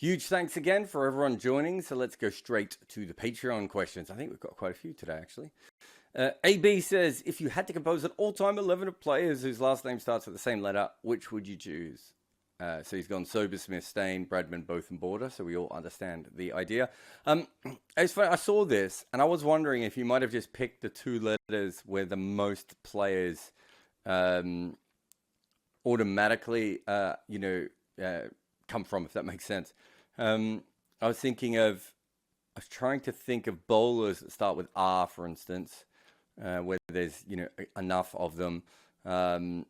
Huge thanks again for everyone joining. So let's go straight to the Patreon questions. I think we've got quite a few today, actually. AB says, if you had to compose an all-time 11 of players whose last name starts with the same letter, which would you choose? So he's gone Sober, Smith, Stain, Bradman, Botham, Border. So we all understand the idea. It's funny, I saw this and I was wondering if you might have just picked the two letters where the most players automatically, come from, if that makes sense. I was trying to think of bowlers that start with R, for instance, where there's, enough of them. And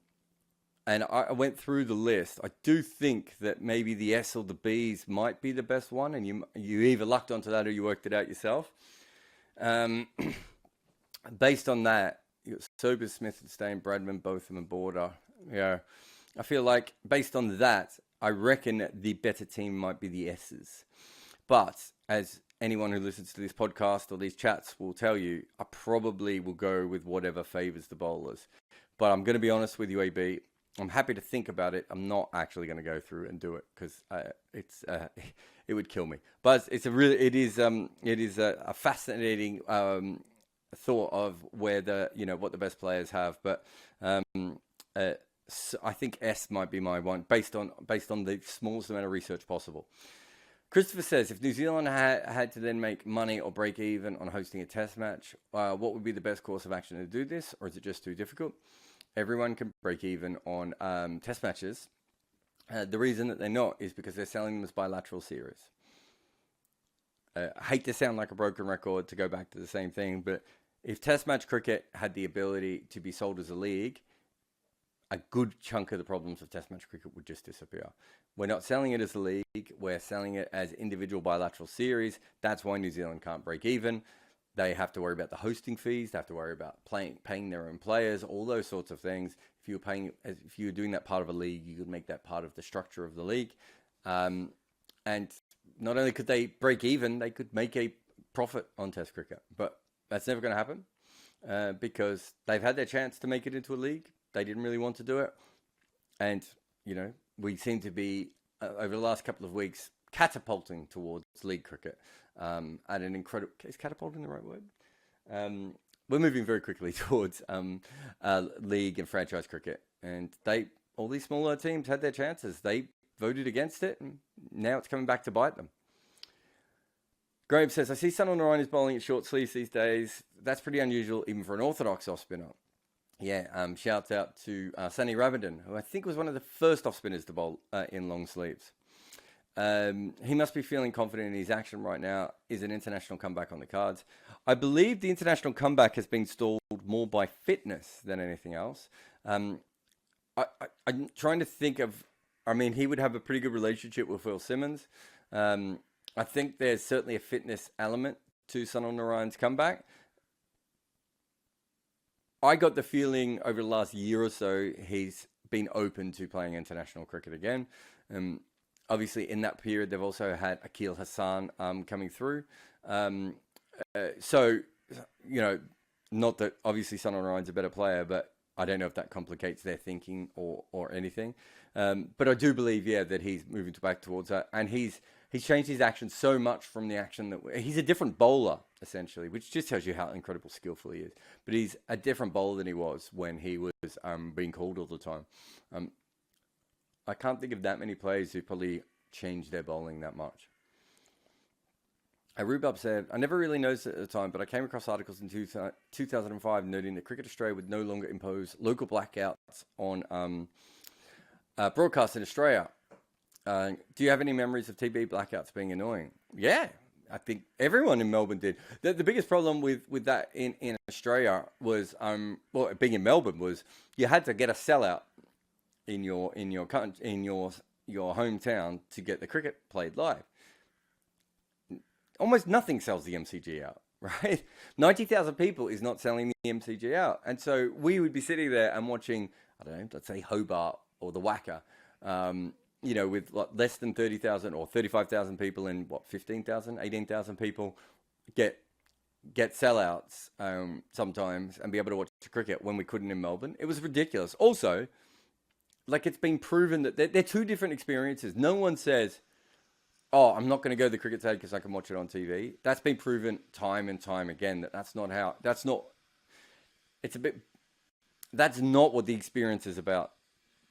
I went through the list. I do think that maybe the S or the B's might be the best one, and you either lucked onto that or you worked it out yourself. Based on that, you got Sober, Smith, and Stain, Bradman, Botham, and Border. Yeah, I feel like based on that, I reckon the better team might be the S's. But as anyone who listens to this podcast or these chats will tell you, I probably will go with whatever favors the bowlers. But I'm going to be honest with you, AB. I'm happy to think about it. I'm not actually going to go through and do it because it would kill me. But it is a fascinating thought of where what the best players have. But so I think S might be my one based on the smallest amount of research possible. Christopher says, if New Zealand had to then make money or break even on hosting a test match, what would be the best course of action to do this, or is it just too difficult? Everyone can break even on test matches. The reason that they're not is because they're selling them as bilateral series. I hate to sound like a broken record to go back to the same thing, but if test match cricket had the ability to be sold as a league, a good chunk of the problems of test match cricket would just disappear. We're not selling it as a league. We're selling it as individual bilateral series. That's why New Zealand can't break even. They have to worry about the hosting fees. They have to worry about paying their own players, all those sorts of things. If you were doing that part of a league, you could make that part of the structure of the league. And not only could they break even, they could make a profit on test cricket. But that's never going to happen because they've had their chance to make it into a league. They didn't really want to do it. And, we seem to be, over the last couple of weeks, catapulting towards league cricket at an incredible... Is catapulting the right word? We're moving very quickly towards league and franchise cricket. And all these smaller teams had their chances. They voted against it, and now it's coming back to bite them. Graham says, I see Sunil Narayan is bowling at short sleeves these days. That's pretty unusual, even for an orthodox off-spinner. Yeah, shouts out to Sunny Rabindran, who I think was one of the first off-spinners to bowl in long sleeves. He must be feeling confident in his action right now. Is an international comeback on the cards? I believe the international comeback has been stalled more by fitness than anything else. I'm trying to think of... he would have a pretty good relationship with Will Simmons. I think there's certainly a fitness element to Sunil Narayan's comeback. I got the feeling over the last year or so, he's been open to playing international cricket again. Obviously, in that period, they've also had Akil Hassan coming through. So, not that obviously Sunil Narayan's a better player, but I don't know if that complicates their thinking or anything. But I do believe, that he's moving back towards that. And he's changed his action so much from the action that... He's a different bowler, essentially, which just tells you how incredible skillful he is. But he's a different bowler than he was when he was being called all the time. I can't think of that many players who probably changed their bowling that much. Rhubarb said, I never really noticed it at the time, but I came across articles in 2005 noting that Cricket Australia would no longer impose local blackouts on broadcasts in Australia. Do you have any memories of TB blackouts being annoying? Yeah, I think everyone in Melbourne did. The biggest problem with that in Australia was, being in Melbourne, was you had to get a sellout in your hometown to get the cricket played live. Almost nothing sells the MCG out, right? 90,000 people is not selling the MCG out. And so we would be sitting there and watching, I don't know, let's say Hobart or the Wacker, with less than 30,000 or 35,000 people and 15,000, 18,000 people get sellouts sometimes and be able to watch cricket when we couldn't in Melbourne. It was ridiculous. Also, it's been proven that they're two different experiences. No one says, oh, I'm not going to go to the cricket side because I can watch it on TV. That's been proven time and time again that's not how. It's a bit. That's not what the experience is about.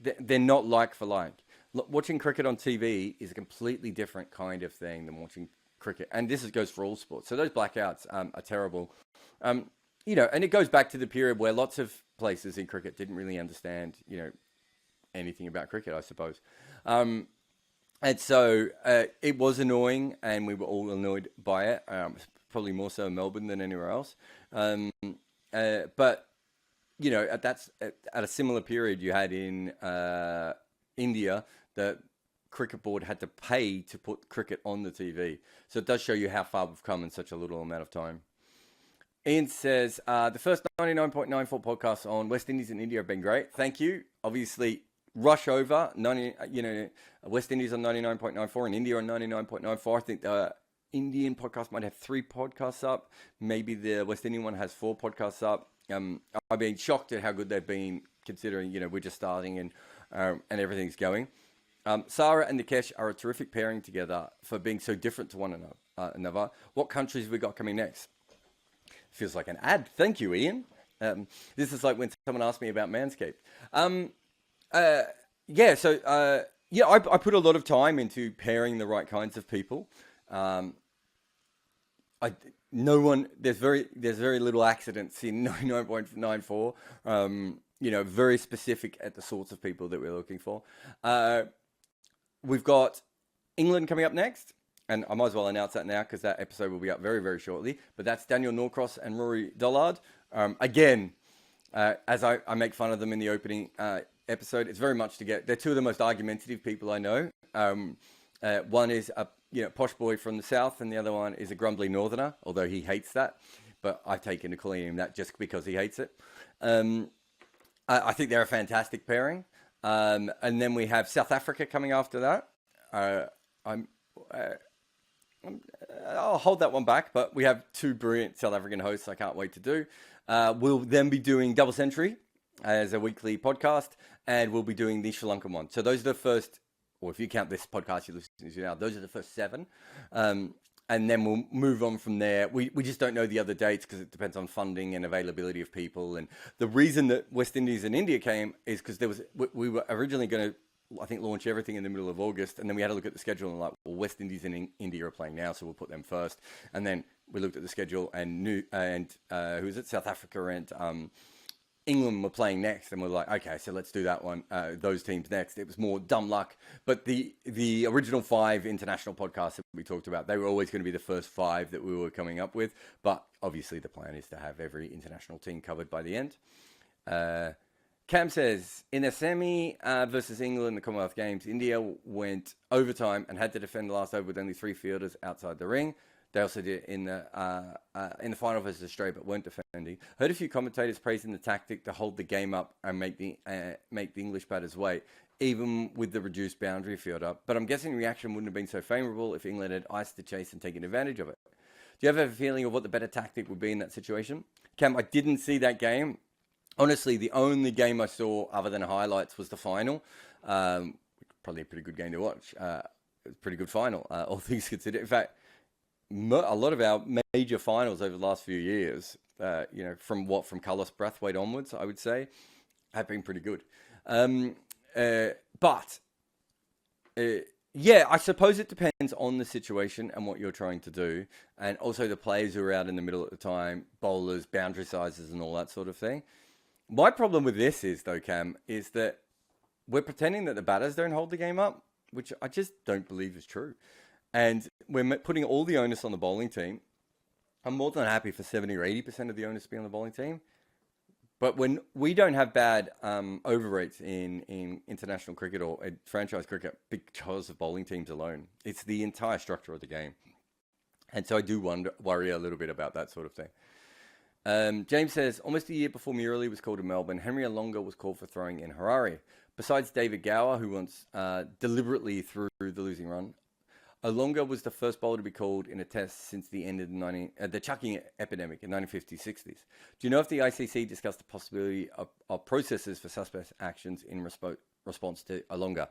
They're not like for like. Watching cricket on TV is a completely different kind of thing than watching cricket, and goes for all sports. So those blackouts are terrible. And it goes back to the period where lots of places in cricket didn't really understand, anything about cricket, I suppose. And so it was annoying, and we were all annoyed by it. Probably more so in Melbourne than anywhere else. But at a similar period you had in India, the cricket board had to pay to put cricket on the TV. So it does show you how far we've come in such a little amount of time. Ian says, the first 99.94 podcasts on West Indies and India have been great. Thank you. Obviously, rush over. West Indies on 99.94 and India on 99.94. I think the Indian podcast might have 3 podcasts up. Maybe the West Indian one has 4 podcasts up. I've been shocked at how good they've been, considering we're just starting and everything's going. Sarah and Nikesh are a terrific pairing together for being so different to one another. What countries have we got coming next? Feels like an ad. Thank you, Ian. This is like when someone asked me about Manscaped. I put a lot of time into pairing the right kinds of people. There's very little accidents in 99.94. Very specific at the sorts of people that we're looking for. We've got England coming up next, and I might as well announce that now because that episode will be up very, very shortly. But that's Daniel Norcross and Rory Dollard. Again, as I make fun of them in the opening episode, it's very much they're two of the most argumentative people I know. One is a posh boy from the south, and the other one is a grumbly northerner, although he hates that. But I've taken to calling him that just because he hates it. I think they're a fantastic pairing. And then we have South Africa coming after that. I'll hold that one back, but we have 2 brilliant South African hosts I can't wait to do. We'll then be doing Double Century as a weekly podcast, and we'll be doing the Sri Lankan one. So those are the first, or if you count this podcast you're listening to now, those are the first 7. And then we'll move on from there. We just don't know the other dates because it depends on funding and availability of people. And the reason that West Indies and India came is because we were originally going to, I think, launch everything in the middle of August. And then we had to look at the schedule and West Indies and India are playing now, so we'll put them first. And then we looked at the schedule and South Africa and England were playing next, and we're like, okay, so let's do that one, those teams next. It was more dumb luck, but the original 5 international podcasts that we talked about, they were always going to be the first 5 that we were coming up with, but obviously the plan is to have every international team covered by the end. Cam says, in a semi versus England in the Commonwealth Games, India went overtime and had to defend the last over with only 3 fielders outside the ring. They also did in the final versus Australia, but weren't defending. Heard a few commentators praising the tactic to hold the game up and make the English batters wait, even with the reduced boundary fielder. But I'm guessing the reaction wouldn't have been so favourable if England had iced the chase and taken advantage of it. Do you have a feeling of what the better tactic would be in that situation? Cam, I didn't see that game. Honestly, the only game I saw other than highlights was the final. Probably a pretty good game to watch. It was a pretty good final, all things considered. In fact, a lot of our major finals over the last few years, from Carlos Brathwaite onwards, I would say, have been pretty good. I suppose it depends on the situation and what you're trying to do, and also the players who are out in the middle at the time, bowlers, boundary sizes, and all that sort of thing. My problem with this is, though, Cam, is that we're pretending that the batters don't hold the game up, which I just don't believe is true. And we're putting all the onus on the bowling team. I'm more than happy for 70 or 80% of the onus to be on the bowling team. But when we don't have bad over rates in international cricket or franchise cricket because of bowling teams alone, it's the entire structure of the game. And so I do worry a little bit about that sort of thing. James says, almost a year before Murali was called in Melbourne, Henry Alonga was called for throwing in Harare. Besides David Gower, who once deliberately threw the losing run, Alonga was the first bowler to be called in a test since the end of the chucking epidemic in the 1950s, 60s. Do you know if the ICC discussed the possibility of processes for suspect actions in response to Alonga?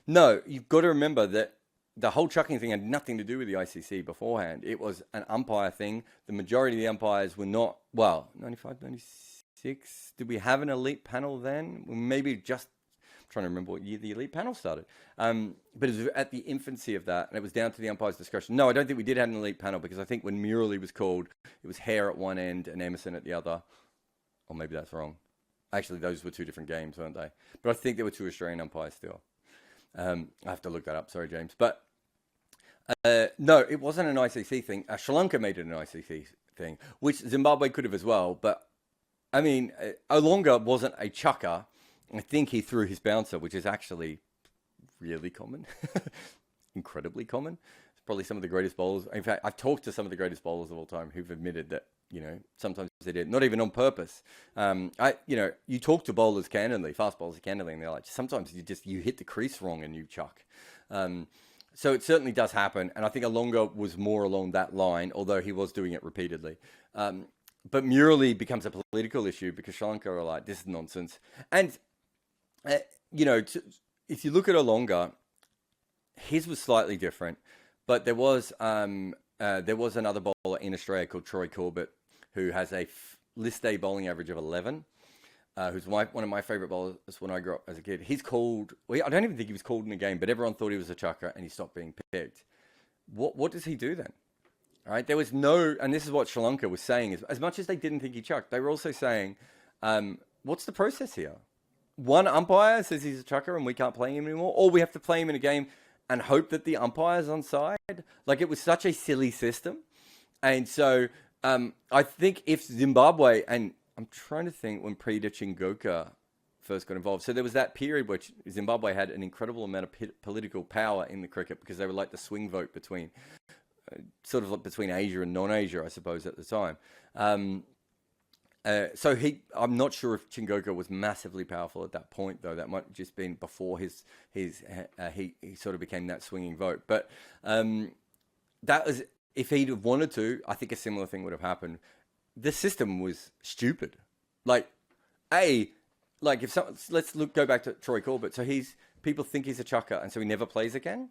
No, you've got to remember that the whole chucking thing had nothing to do with the ICC beforehand. It was an umpire thing. The majority of the umpires were not, 95, 96. Did we have an elite panel then? Maybe just, I'm trying to remember what year the elite panel started. But it was at the infancy of that, and it was down to the umpire's discretion. No, I don't think we did have an elite panel, because I think when Murley was called, it was Hare at one end and Emerson at the other. Or maybe that's wrong. Actually, those were two different games, weren't they? But I think there were two Australian umpires still. I have to look that up. Sorry, James. But no, it wasn't an ICC thing. Sri Lanka made it an ICC thing, which Zimbabwe could have as well. But, I mean, Olonga wasn't a chucker. I think he threw his bouncer, which is actually really common. Incredibly common. It's probably some of the greatest bowlers. In fact, I've talked to some of the greatest bowlers of all time who've admitted that, sometimes they did, not even on purpose. You talk to bowlers candidly, fast bowlers candidly, and they're like, sometimes you hit the crease wrong and you chuck. So it certainly does happen, and I think Olonga was more along that line, although he was doing it repeatedly. But Murley becomes a political issue because Sri Lanka are like, this is nonsense. And, if you look at Olonga, his was slightly different, but there was another bowler in Australia called Troy Corbett, who has a list day bowling average of 11, who's one of my favourite bowlers when I grew up as a kid. He's called, I don't even think he was called in a game, but everyone thought he was a chucker and he stopped being picked. What does he do then? All right, there was no, and this is what Sri Lanka was saying, as much as they didn't think he chucked, they were also saying, what's the process here? One umpire says he's a chucker and we can't play him anymore, or we have to play him in a game and hope that the umpire's on side. Like, it was such a silly system. And so I think if Zimbabwe, and I'm trying to think when Prida Chingoka first got involved. So there was that period which Zimbabwe had an incredible amount of political power in the cricket, because they were like the swing vote between between Asia and non-Asia, I suppose, at the time. I'm not sure if Chingoka was massively powerful at that point, though. That might have just been before he sort of became that swinging vote. But that was, if he'd have wanted to, I think a similar thing would have happened. The system was stupid. Let's go back to Troy Corbett. So people think he's a chucker, and so he never plays again,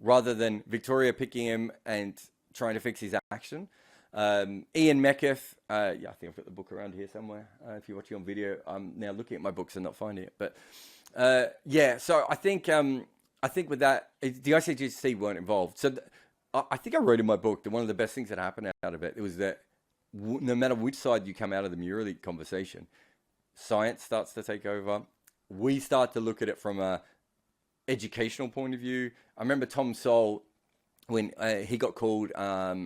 rather than Victoria picking him and trying to fix his action. Ian Metcalf, I think I've got the book around here somewhere. If you're watching on video, I'm now looking at my books and not finding it. But so I think with that, the ICGC weren't involved. So I think I wrote in my book that one of the best things that happened out of it was that no matter which side you come out of the Murley conversation, science starts to take over. We start to look at it from a educational point of view. I remember Tom Sole, when he got called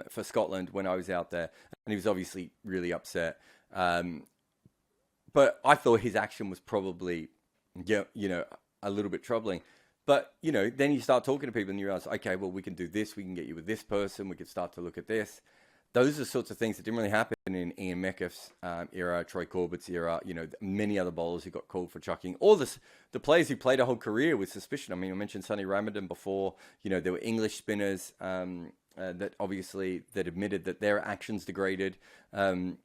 for Scotland when I was out there, and he was obviously really upset. But I thought his action was probably, a little bit troubling. But, then you start talking to people and you realize, okay, well, we can do this. We can get you with this person. We can start to look at this. Those are sorts of things that didn't really happen in Ian Metcalf's era, Troy Corbett's era, many other bowlers who got called for chucking. All the players who played a whole career with suspicion. I mean, I mentioned Sonny Ramadan before. There were English spinners that admitted that their actions degraded. I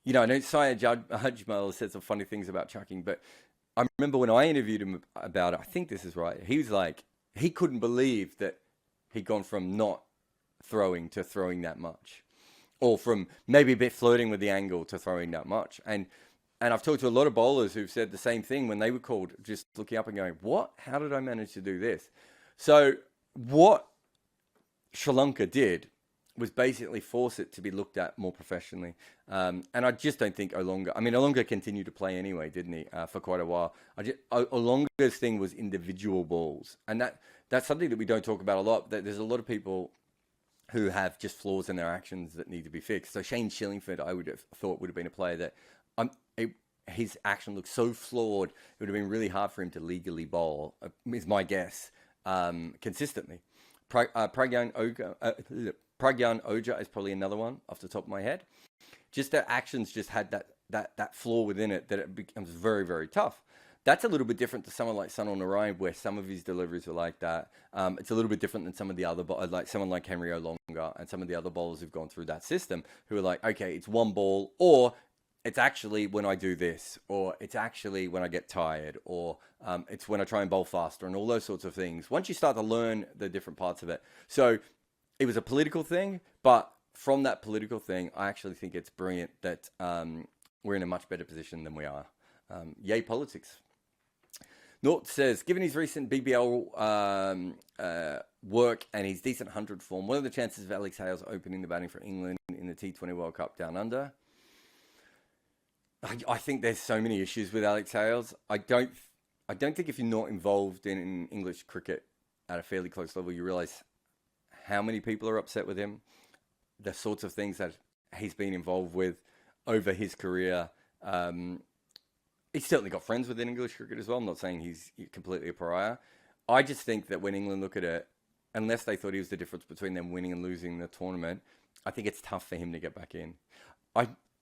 know Syed Ajmal said some funny things about chucking, but I remember when I interviewed him about it, I think this is right, he was like, he couldn't believe that he'd gone from not throwing to throwing that much. Or from maybe a bit flirting with the angle to throwing that much. And I've talked to a lot of bowlers who've said the same thing when they were called, just looking up and going, what? How did I manage to do this? So what Sri Lanka did was basically force it to be looked at more professionally. And I just don't think Olonga continued to play anyway, didn't he, for quite a while. Olonga's thing was individual balls. And that's something that we don't talk about a lot. There's a lot of people who have just flaws in their actions that need to be fixed. So Shane Shillingford, I would have thought, would have been a player that his action looked so flawed, it would have been really hard for him to legally bowl, is my guess, consistently. Pragyan Oja is probably another one off the top of my head. Just their actions just had that flaw within it that it becomes very, very tough. That's a little bit different to someone like Sunil Narayan, where some of his deliveries are like that. It's a little bit different than some of the other, like someone like Henry Olonga and some of the other bowlers who've gone through that system, who are like, okay, it's one ball, or it's actually when I do this, or it's actually when I get tired, or it's when I try and bowl faster, and all those sorts of things. Once you start to learn the different parts of it. So it was a political thing, but from that political thing, I actually think it's brilliant that we're in a much better position than we are. Yay, politics. Nort says, given his recent BBL work and his decent 100 form, what are the chances of Alex Hales opening the batting for England in the T20 World Cup down under? I think there's so many issues with Alex Hales. I don't think if you're not involved in English cricket at a fairly close level, you realise how many people are upset with him, the sorts of things that he's been involved with over his career. He's certainly got friends within English cricket as well. I'm not saying he's completely a pariah. I just think that when England look at it, unless they thought he was the difference between them winning and losing the tournament, I think it's tough for him to get back in.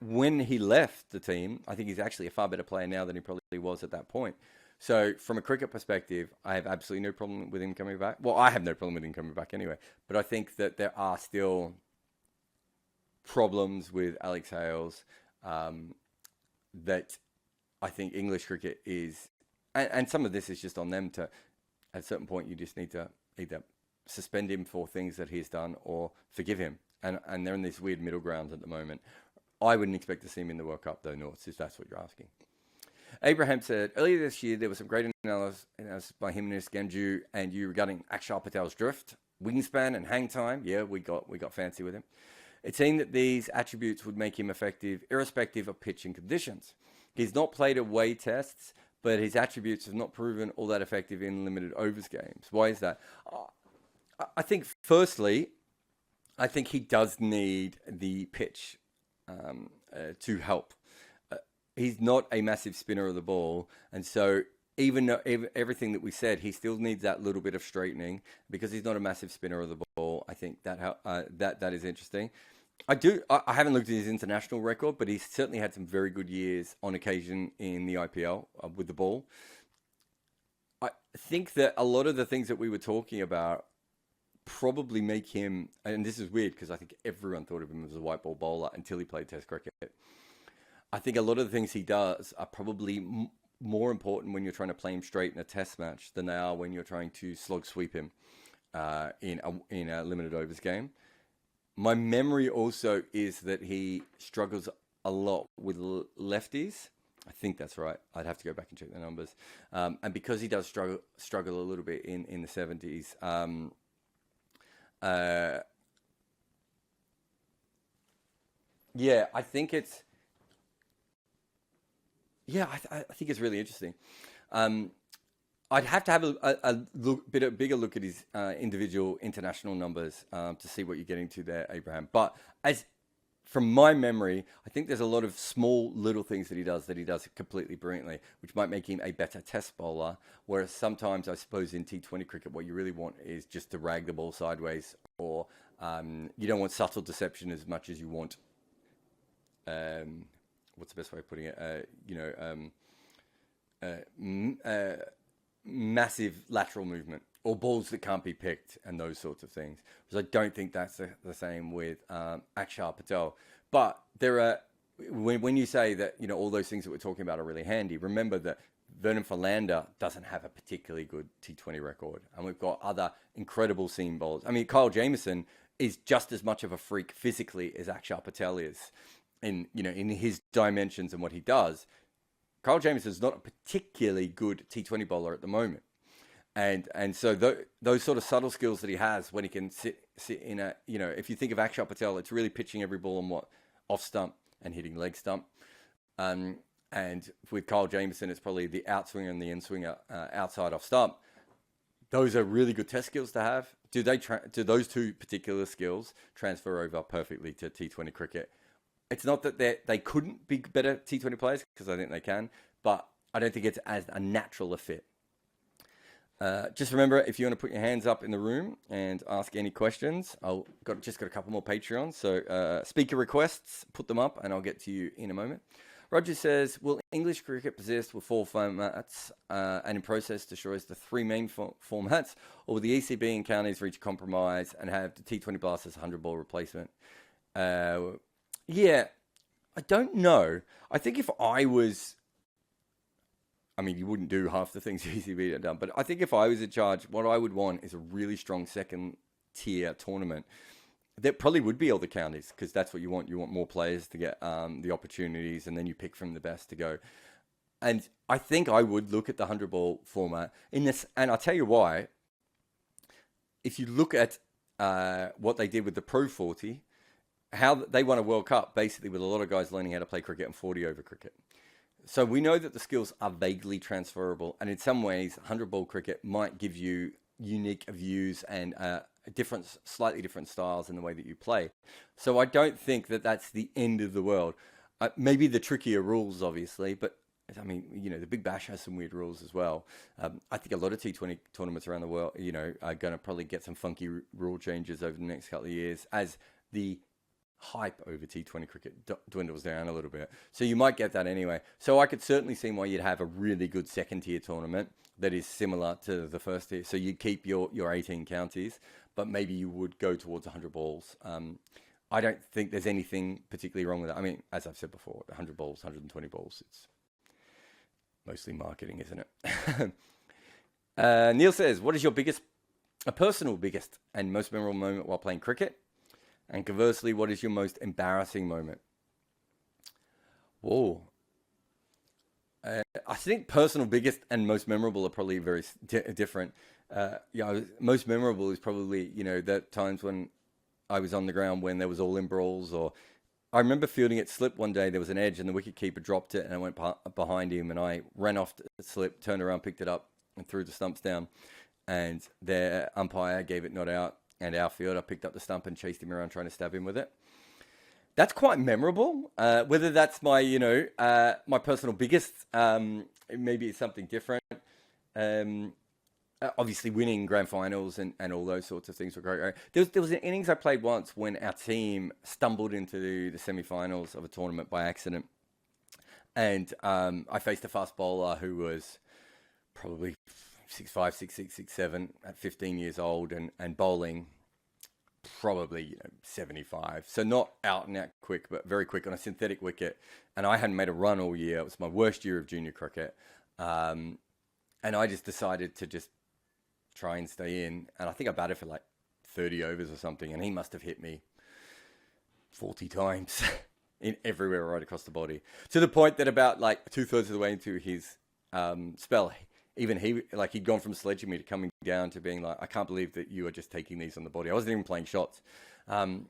When he left the team, I think he's actually a far better player now than he probably was at that point. So from a cricket perspective, I have absolutely no problem with him coming back. Well, I have no problem with him coming back anyway. But I think that there are still problems with Alex Hales that I think English cricket is, and some of this is just on them to, at a certain point, you just need to either suspend him for things that he's done or forgive him. And they're in this weird middle ground at the moment. I wouldn't expect to see him in the World Cup, though, North, if that's what you're asking. Abraham said, earlier this year, there was some great analysis by him and Ganju and you regarding Akshar Patel's drift, wingspan, and hang time. Yeah, we got fancy with him. It seemed that these attributes would make him effective, irrespective of pitch and conditions. He's not played away tests, but his attributes have not proven all that effective in limited overs games. Why is that? I think, firstly, I think he does need the pitch to help. He's not a massive spinner of the ball, and so even though everything that we said, he still needs that little bit of straightening because he's not a massive spinner of the ball. I think that is interesting. I haven't looked at his international record, but he's certainly had some very good years on occasion in the IPL with the ball. I think that a lot of the things that we were talking about probably make him, and this is weird because I think everyone thought of him as a white ball bowler until he played Test cricket. I think a lot of the things he does are probably more important when you're trying to play him straight in a Test match than they are when you're trying to slog sweep him in a limited overs game. My memory also is that he struggles a lot with lefties. I think that's right. I'd have to go back and check the numbers. And because he does struggle a little bit in the 70s, I think it's... Yeah, I think it's really interesting. I'd have to have a bigger look at his individual international numbers to see what you're getting to there, Abraham. But from my memory, I think there's a lot of small little things that he does completely brilliantly, which might make him a better Test bowler. Whereas sometimes, I suppose, in T20 cricket, what you really want is just to rag the ball sideways, or you don't want subtle deception as much as you want. What's the best way of putting it? Massive lateral movement or balls that can't be picked and those sorts of things. Because I don't think that's the same with Akshar Patel. But there are, when you say that, all those things that we're talking about are really handy, remember that Vernon Philander doesn't have a particularly good T20 record. And we've got other incredible seam bowlers. I mean, Kyle Jamieson is just as much of a freak physically as Akshar Patel is in his dimensions and what he does. Kyle Jamieson is not a particularly good T20 bowler at the moment. And so those sort of subtle skills that he has when he can sit in a, if you think of Akshar Patel, it's really pitching every ball on off stump and hitting leg stump. And with Kyle Jamieson, it's probably the outswinger and the in-swinger outside off stump. Those are really good test skills to have. Do those two particular skills transfer over perfectly to T20 cricket? It's not that they couldn't be better T20 players, because I think they can, but I don't think it's as a natural a fit. Just remember, if you want to put your hands up in the room and ask any questions, just got a couple more Patreons. So speaker requests, put them up, and I'll get to you in a moment. Roger says, will English cricket persist with 4 formats and in process destroys the 3 main formats, or will the ECB and counties reach a compromise and have the T20 Blast as 100-ball replacement? Yeah, I don't know. I think if I was, I mean, you wouldn't do half the things ECB had done, but I think if I was in charge, what I would want is a really strong second tier tournament that probably would be all the counties, because that's what you want. You want more players to get the opportunities, and then you pick from the best to go. And I think I would look at the 100 ball format in this, and I'll tell you why. If you look at what they did with the Pro 40, how they won a World Cup basically with a lot of guys learning how to play cricket and 40 over cricket. So we know that the skills are vaguely transferable, and in some ways, 100 ball cricket might give you unique views and slightly different styles in the way that you play. So I don't think that that's the end of the world. Maybe the trickier rules, obviously, but I mean, the Big Bash has some weird rules as well. I think a lot of T20 tournaments around the world, are going to probably get some funky rule changes over the next couple of years as the hype over T20 cricket dwindles down a little bit. So you might get that anyway. So I could certainly see why you'd have a really good second tier tournament that is similar to the first tier. So you'd keep your 18 counties, but maybe you would go towards 100 balls. I don't think there's anything particularly wrong with that. I mean, as I've said before, 100 balls, 120 balls, it's mostly marketing, isn't it? Neil says, what is your personal biggest and most memorable moment while playing cricket? And conversely, what is your most embarrassing moment? Whoa. I think personal biggest and most memorable are probably very different. Most memorable is probably, that times when I was on the ground when there was all in brawls, or I remember fielding it slip one day. There was an edge and the wicket keeper dropped it and I went behind him and I ran off the slip, turned around, picked it up and threw the stumps down. And their umpire gave it not out. And our fielder picked up the stump and chased him around trying to stab him with it. That's quite memorable. Whether that's my, my personal biggest, maybe it's something different. Obviously, winning grand finals and all those sorts of things were great. There was an innings I played once when our team stumbled into the semi-finals of a tournament by accident. And I faced a fast bowler who was probably 6'5", 6'6", 6'7", at 15 years old, and bowling probably 75. So not out and out quick, but very quick on a synthetic wicket. And I hadn't made a run all year. It was my worst year of junior cricket. And I just decided to just try and stay in. And I think I batted for like 30 overs or something. And he must have hit me 40 times in everywhere right across the body. To the point that about like 2/3 of the way into his spell, even he'd gone from sledging me to coming down to being like, I can't believe that you are just taking these on the body. I wasn't even playing shots. I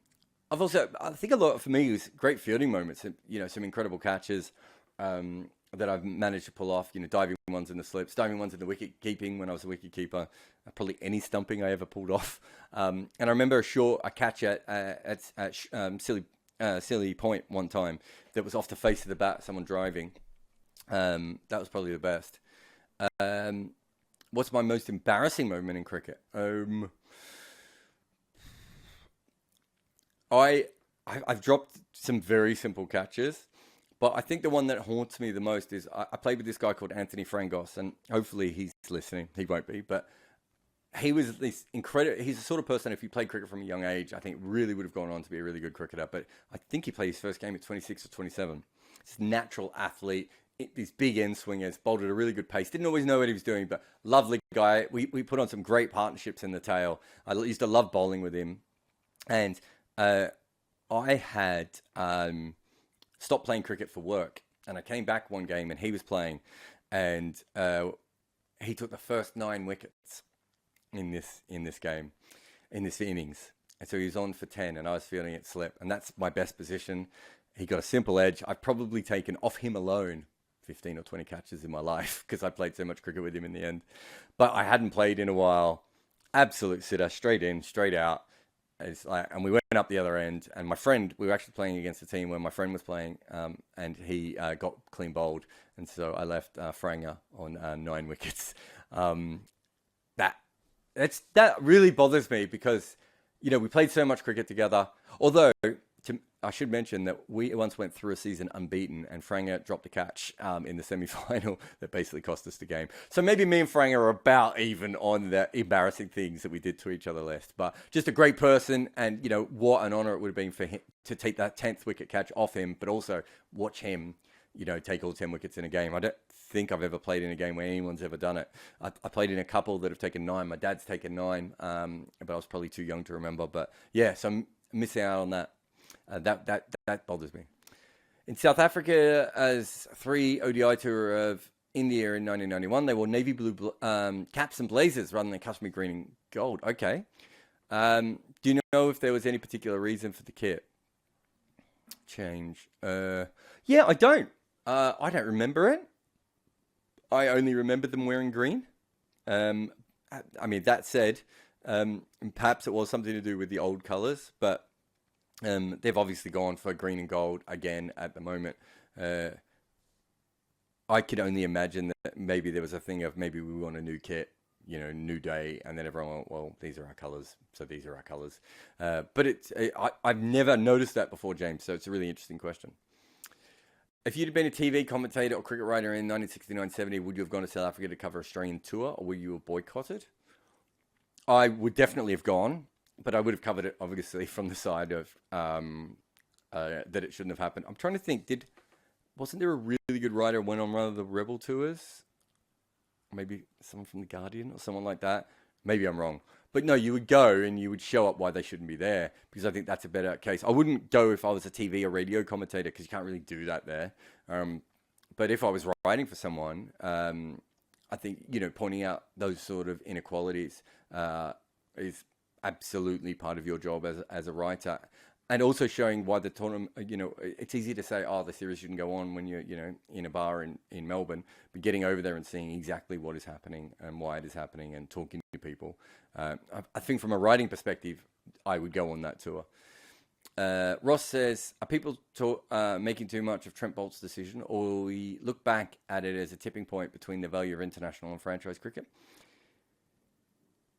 think a lot for me was great fielding moments, some incredible catches that I've managed to pull off, diving ones in the slips, diving ones in the wicket keeping when I was a wicket keeper, probably any stumping I ever pulled off. And I remember a catch at Silly Point one time that was off the face of the bat, someone driving. That was probably the best. What's my most embarrassing moment in cricket? I've dropped some very simple catches, but I think the one that haunts me the most is I played with this guy called Anthony Frangos, and hopefully he's listening. He won't be, but he was this incredible. He's the sort of person, if he played cricket from a young age, I think really would have gone on to be a really good cricketer. But I think he played his first game at 26 or 27. He's a natural athlete. These big end swingers, bowled at a really good pace. Didn't always know what he was doing, but lovely guy. We put on some great partnerships in the tail. I used to love bowling with him. And I had stopped playing cricket for work. And I came back one game and he was playing. And he took the first 9 wickets in this game, in this innings. And so he was on for 10 and I was feeling it slip. And that's my best position. He got a simple edge. I've probably taken off him alone 15 or 20 catches in my life because I played so much cricket with him in the end. But I hadn't played in a while. Absolute sitter, straight in, straight out. And we went up the other end. And my friend, we were actually playing against a team where my friend was playing, and he got clean bowled. And so I left Franger on 9 wickets. That really bothers me because, we played so much cricket together. Although, I should mention that we once went through a season unbeaten, and Franger dropped a catch in the semi-final that basically cost us the game. So maybe me and Franger are about even on the embarrassing things that we did to each other last. But just a great person, and what an honor it would have been for him to take that 10th wicket catch off him, but also watch him, take all 10 wickets in a game. I don't think I've ever played in a game where anyone's ever done it. I played in a couple that have taken 9. My dad's taken 9, but I was probably too young to remember. But yeah, so I'm missing out on that. That bothers me. In South Africa, as 3 ODI tour of India in 1991, they wore navy blue caps and blazers rather than customary green and gold. Okay. Do you know if there was any particular reason for the kit change? Yeah, I don't. I don't remember it. I only remember them wearing green. I mean, that said, perhaps it was something to do with the old colours, but they've obviously gone for green and gold again at the moment. I could only imagine that maybe there was a thing of maybe we want a new kit, new day, and then everyone went, well, these are our colours, so these are our colours. But I've never noticed that before, James, so it's a really interesting question. If you'd have been a TV commentator or cricket writer in 1969-70, would you have gone to South Africa to cover Australian tour, or would you have boycotted? I would definitely have gone, but I would have covered it, obviously, from the side of that it shouldn't have happened. I'm trying to think, wasn't there a really good writer who went on one of the Rebel tours? Maybe someone from The Guardian or someone like that? Maybe I'm wrong. But no, you would go and you would show up why they shouldn't be there, because I think that's a better case. I wouldn't go if I was a TV or radio commentator, because you can't really do that there. But if I was writing for someone, I think, pointing out those sort of inequalities is absolutely part of your job as a writer. And also showing why the tournament, it's easy to say, oh, the series shouldn't go on when you're, in a bar in Melbourne, but getting over there and seeing exactly what is happening and why it is happening and talking to people. I think from a writing perspective, I would go on that tour. Ross says, are people making too much of Trent Bolt's decision, or we look back at it as a tipping point between the value of international and franchise cricket?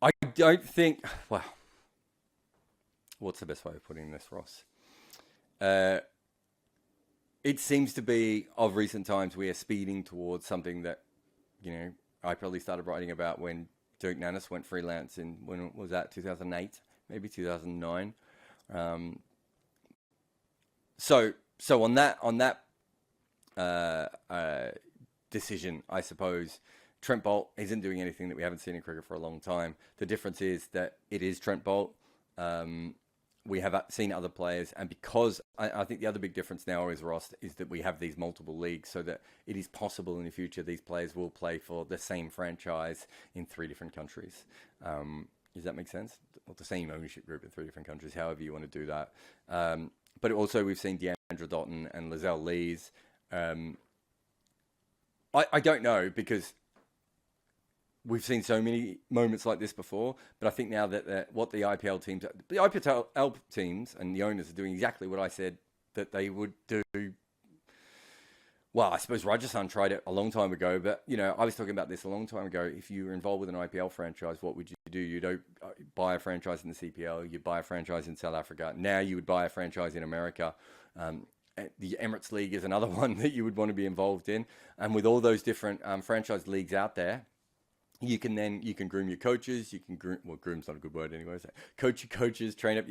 I don't think, well, what's the best way of putting this, Ross? It seems to be, of recent times, we are speeding towards something that, I probably started writing about when Dirk Nannes went freelance when was that, 2008, maybe 2009. So on that decision, I suppose, Trent Bolt isn't doing anything that we haven't seen in cricket for a long time. The difference is that it is Trent Bolt. We have seen other players, and because I think the other big difference now is, Ross, is that we have these multiple leagues, so that it is possible in the future these players will play for the same franchise in 3 different countries. Does that make sense? Or the same ownership group in 3 different countries, however you want to do that. But also we've seen Deandra Dotton and Lizelle Lees. I don't know, because we've seen so many moments like this before, but I think now that what the IPL teams and the owners are doing exactly what I said that they would do. Well, I suppose Rajasthan tried it a long time ago, but, I was talking about this a long time ago. If you were involved with an IPL franchise, what would you do? You don't buy a franchise in the CPL, you buy a franchise in South Africa. Now you would buy a franchise in America. The Emirates League is another one that you would want to be involved in. And with all those different franchise leagues out there, you can groom your coaches. You can groom's not a good word anyway. So coach your coaches, train up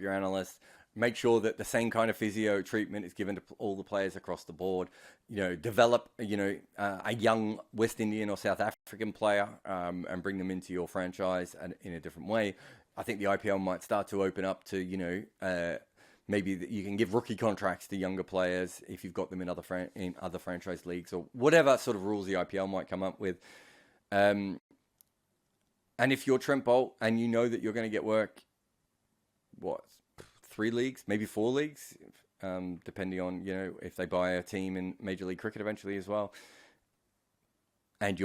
your analysts. Make sure that the same kind of physio treatment is given to all the players across the board. Develop a young West Indian or South African player and bring them into your franchise and in a different way. I think the IPL might start to open up to maybe that you can give rookie contracts to younger players if you've got them in other franchise leagues, or whatever sort of rules the IPL might come up with. And if you're Trent Bolt and you know that you're going to get work, 3 leagues, maybe 4 leagues, depending on, if they buy a team in Major League Cricket eventually as well. And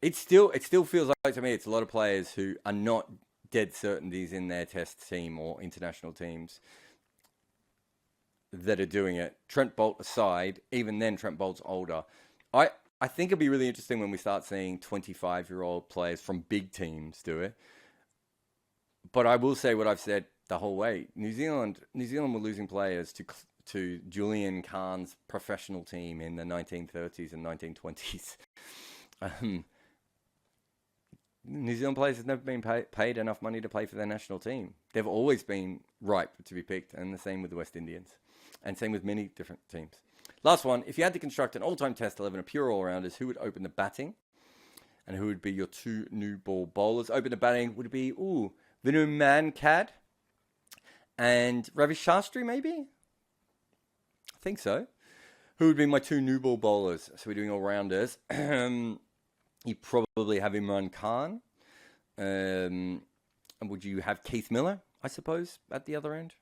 it still feels like to me, it's a lot of players who are not dead certainties in their test team or international teams that are doing it. Trent Bolt aside, even then Trent Bolt's older. I think it'd be really interesting when we start seeing 25-year-old players from big teams do it. But I will say what I've said the whole way. New Zealand were losing players to Julian Kahn's professional team in the 1930s and 1920s. New Zealand players have never been paid enough money to play for their national team. They've always been ripe to be picked, and the same with the West Indians, and same with many different teams. Last one, if you had to construct an all-time Test 11 of pure all-rounders, who would open the batting? And who would be your two new ball bowlers? Open the batting would be, Vinu Mankad and Ravi Shastri, maybe? I think so. Who would be my two new ball bowlers? So we're doing all-rounders. You probably have Imran Khan. And would you have Keith Miller, I suppose, at the other end?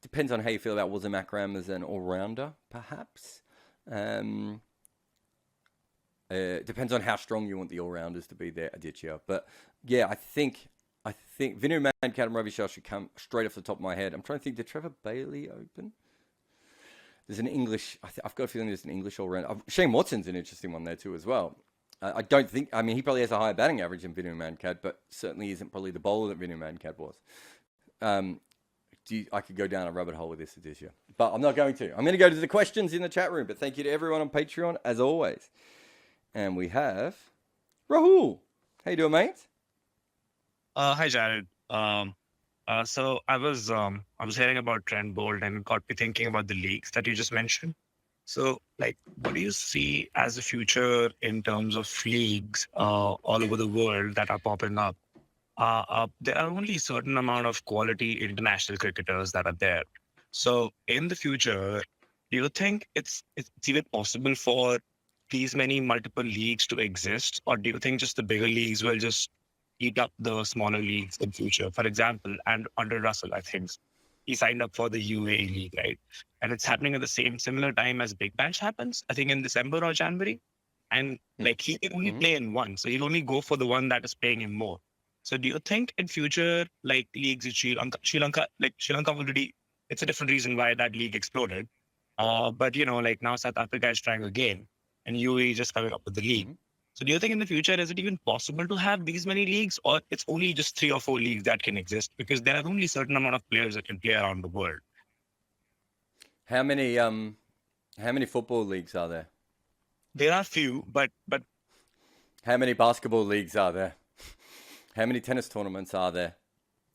Depends on how you feel about Wasim Akram as an all-rounder, perhaps. Depends on how strong you want the all-rounders to be there, Aditya. But yeah, I think Vinu Mankad and Ravi Shastri come straight off the top of my head. I'm trying to think, did Trevor Bailey open? There's an English, I've got a feeling there's an English all-rounder. Shane Watson's an interesting one there too as well. I don't think, he probably has a higher batting average than Vinu Mankad, but certainly isn't probably the bowler that Vinu Mankad was. I could go down a rabbit hole with this, Aditya, but I'm not going to. I'm going to go to the questions in the chat room, but thank you to everyone on Patreon, as always. And we have Rahul. How you doing, mate? Hi, Jarrod. So I was hearing about Trent Bolt and it got me thinking about the leagues that you just mentioned. So, what do you see as the future in terms of leagues all over the world that are popping up? There are only a certain amount of quality international cricketers that are there. So, in the future, do you think it's even possible for these many multiple leagues to exist, or do you think just the bigger leagues will just eat up the smaller leagues in future? For example, and under Russell, I think he signed up for the UAE league, right? And it's happening at the similar time as Big Bash happens, I think in December or January. And he can only play in one, so he'll only go for the one that is paying him more. So do you think in future, leagues in Sri Lanka already, it's a different reason why that league exploded. But now South Africa is trying again, and UAE is just coming up with the league. So do you think in the future, is it even possible to have these many leagues, or it's only just 3 or 4 leagues that can exist because there are only a certain amount of players that can play around the world? How many football leagues are there? There are few, but how many basketball leagues are there? How many tennis tournaments are there?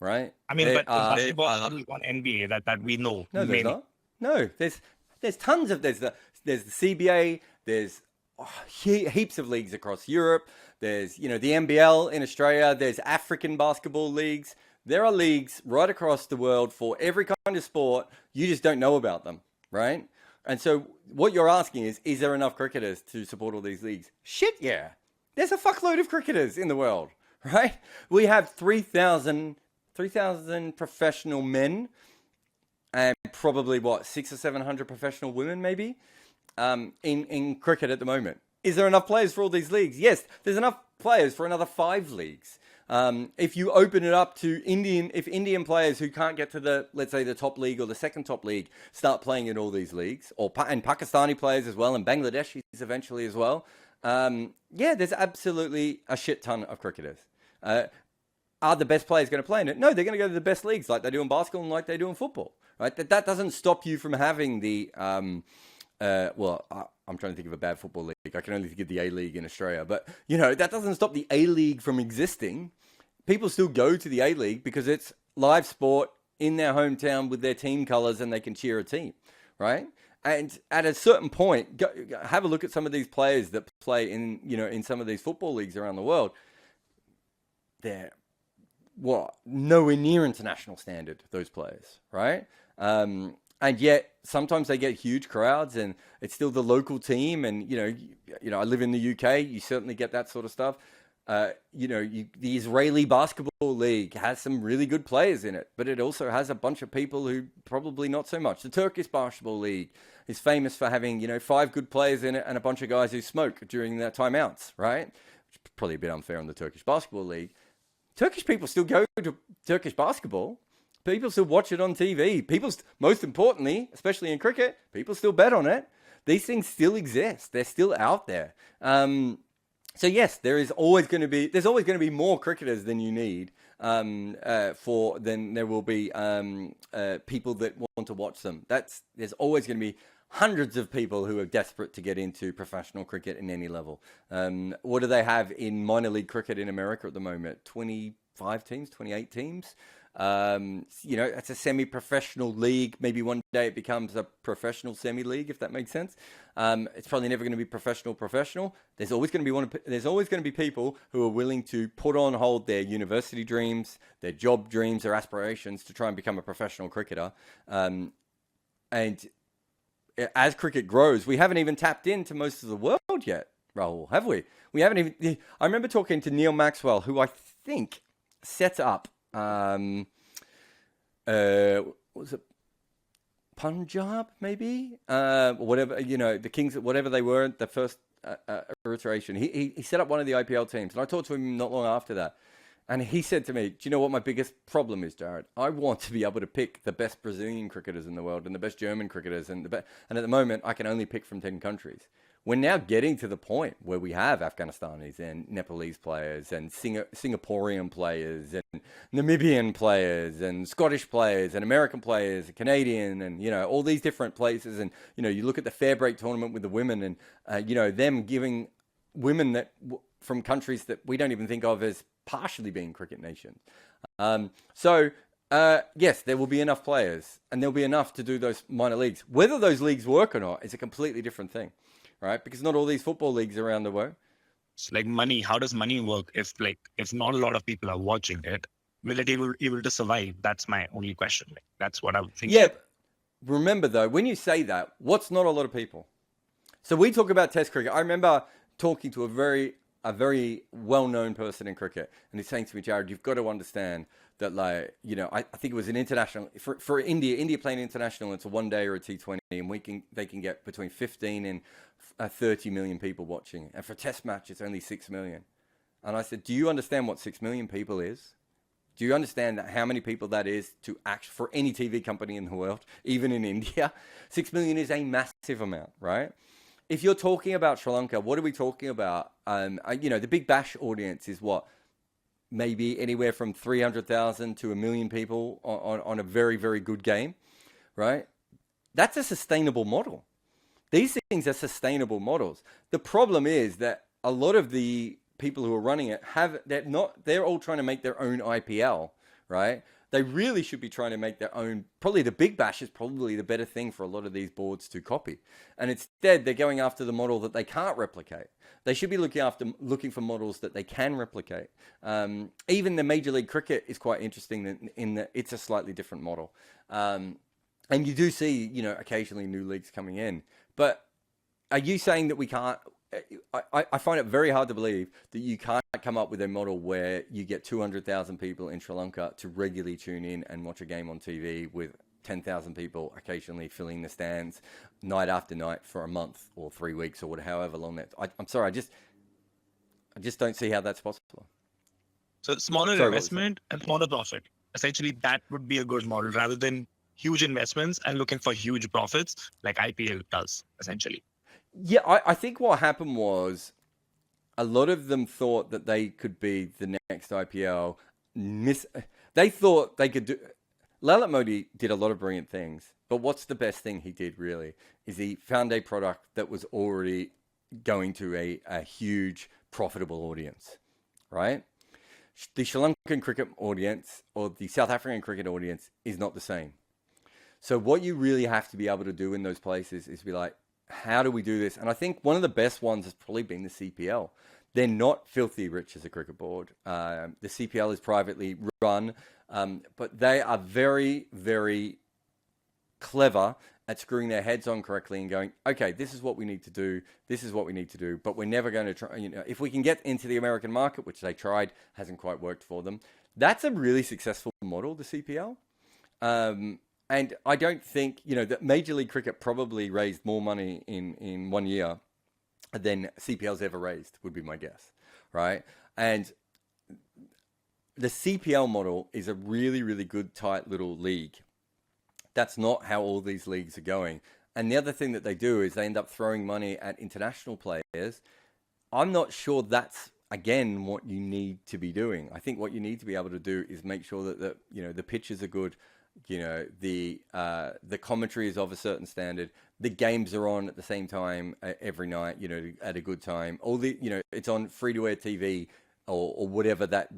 Right? But basketball is one NBA that we know. No, there's not. No, there's tons of there's the CBA. There's heaps of leagues across Europe. There's the NBL in Australia. There's African basketball leagues. There are leagues right across the world for every kind of sport. You just don't know about them, right? And so what you're asking is there enough cricketers to support all these leagues? Shit, yeah. There's a fuckload of cricketers in the world, right? We have 3,000 professional men and probably 600 or 700 professional women maybe in cricket at the moment. Is there enough players for all these leagues? Yes, there's enough players for another 5 leagues. If you open it up to Indian players who can't get to let's say the top league or the second top league start playing in all these leagues, and Pakistani players as well, and Bangladeshis eventually as well, there's absolutely a shit ton of cricketers. Are the best players going to play in it? No, they're going to go to the best leagues like they do in basketball and like they do in football, right? That doesn't stop you from having the I'm trying to think of a bad football league. I can only think of the A-League in Australia. But, that doesn't stop the A-League from existing. People still go to the A-League because it's live sport in their hometown with their team colours and they can cheer a team, right? And at a certain point, have a look at some of these players that play in some of these football leagues around the world. They're, nowhere near international standard, those players, right? And yet sometimes they get huge crowds and it's still the local team. And, I live in the UK. You certainly get that sort of stuff. The Israeli basketball league has some really good players in it, but it also has a bunch of people who probably not so much. The Turkish basketball league is famous for having, 5 good players in it and a bunch of guys who smoke during their timeouts, right? Which is probably a bit unfair on the Turkish basketball league. Turkish people still go to Turkish basketball. People still watch it on TV. Most importantly, especially in cricket, people still bet on it. These things still exist. They're still out there. So yes, there's always going to be more cricketers than you need. then there will be people that want to watch them. There's always going to be hundreds of people who are desperate to get into professional cricket in any level. What do they have in minor league cricket in America at the moment? 25 teams, 28 teams. It's a semi-professional league. Maybe one day it becomes a professional semi-league, if that makes sense. It's probably never going to be professional. There's always going to be people who are willing to put on hold their university dreams, their job dreams, their aspirations to try and become a professional cricketer. And as cricket grows, we haven't even tapped into most of the world yet, Rahul, have we? We haven't even. I remember talking to Neil Maxwell, who I think set up. What was it? Punjab, maybe? Whatever, the Kings, whatever they were, the first iteration. He set up one of the IPL teams, and I talked to him not long after that. And he said to me, do you know what my biggest problem is, Jarrod? I want to be able to pick the best Brazilian cricketers in the world and the best German cricketers. And at the moment, I can only pick from 10 countries. We're now getting to the point where we have Afghanistanis and Nepalese players and Singaporean players and Namibian players and Scottish players and American players and Canadian and, all these different places. And, you look at the Fair Break tournament with the women and, them giving women from countries that we don't even think of as partially being cricket nations. Yes, there will be enough players and there'll be enough to do those minor leagues. Whether those leagues work or not is a completely different thing. Right, because not all these football leagues around the world. It's like money. How does money work? If not a lot of people are watching it, will it able to survive? That's my only question. That's what I'm thinking. Yeah. Remember though, when you say that, what's not a lot of people? So we talk about Test cricket. I remember talking to a very well-known person in cricket, and he's saying to me, Jarrod, you've got to understand that, I think it was an international for India playing international. It's a one-day or a T20, and they can get between 15 and 30 million people watching. And for a Test match, it's only 6 million. And I said, do you understand what 6 million people is? Do you understand how many people that is to act for any TV company in the world, even in India? 6 million is a massive amount, right? If you're talking about Sri Lanka, what are we talking about? The Big Bash audience is what? Maybe anywhere from 300,000 to 1 million people on a very, very good game, right? That's a sustainable model. These things are sustainable models. The problem is that a lot of the people who are running it they're all trying to make their own IPL, right? They really should be trying to make their own. Probably the Big Bash is probably the better thing for a lot of these boards to copy. And instead, they're going after the model that they can't replicate. They should be looking for models that they can replicate. Even the Major League Cricket is quite interesting in that it's a slightly different model. And you do see, occasionally new leagues coming in. But are you saying that we can't? I find it very hard to believe that you can't come up with a model where you get 200,000 people in Sri Lanka to regularly tune in and watch a game on TV with 10,000 people occasionally filling the stands night after night for a month or 3 weeks or however long that. I'm sorry, I just don't see how that's possible. So smaller investment and smaller profit. Essentially, that would be a good model rather than huge investments and looking for huge profits like IPL does, essentially. Yeah, I think what happened was a lot of them thought that they could be the next IPL. They thought they could do. Lalit Modi did a lot of brilliant things, but what's the best thing he did really is he found a product that was already going to a huge profitable audience, right? The Sri Lankan cricket audience or the South African cricket audience is not the same. So what you really have to be able to do in those places is be like, how do we do this? And I think one of the best ones has probably been the CPL. They're not filthy rich as a cricket board. The CPL is privately run, but they are very, very clever at screwing their heads on correctly and going, okay, this is what we need to do. This is what we need to do. But we're never going to try, if we can get into the American market, which they tried, hasn't quite worked for them. That's a really successful model, the CPL. And I don't think, that Major League Cricket probably raised more money in 1 year than CPL's ever raised, would be my guess, right? And the CPL model is a really, really good, tight little league. That's not how all these leagues are going. And the other thing that they do is they end up throwing money at international players. I'm not sure that's again what you need to be doing. I think what you need to be able to do is make sure that the pitches are good, the commentary is of a certain standard, the games are on at the same time every night, at a good time. All the it's on free-to-air TV or whatever that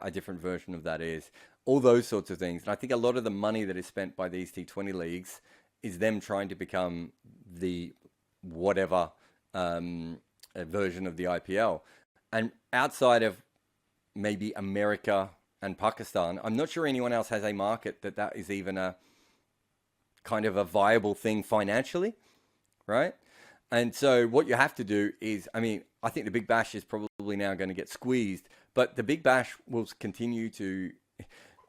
a different version of that is. All those sorts of things. And I think a lot of the money that is spent by these T20 leagues is them trying to become the whatever version of the IPL. And outside of maybe America and Pakistan, I'm not sure anyone else has a market that is even a kind of a viable thing financially, right? And so what you have to do is, I think the Big Bash is probably now going to get squeezed, but the Big Bash will continue to...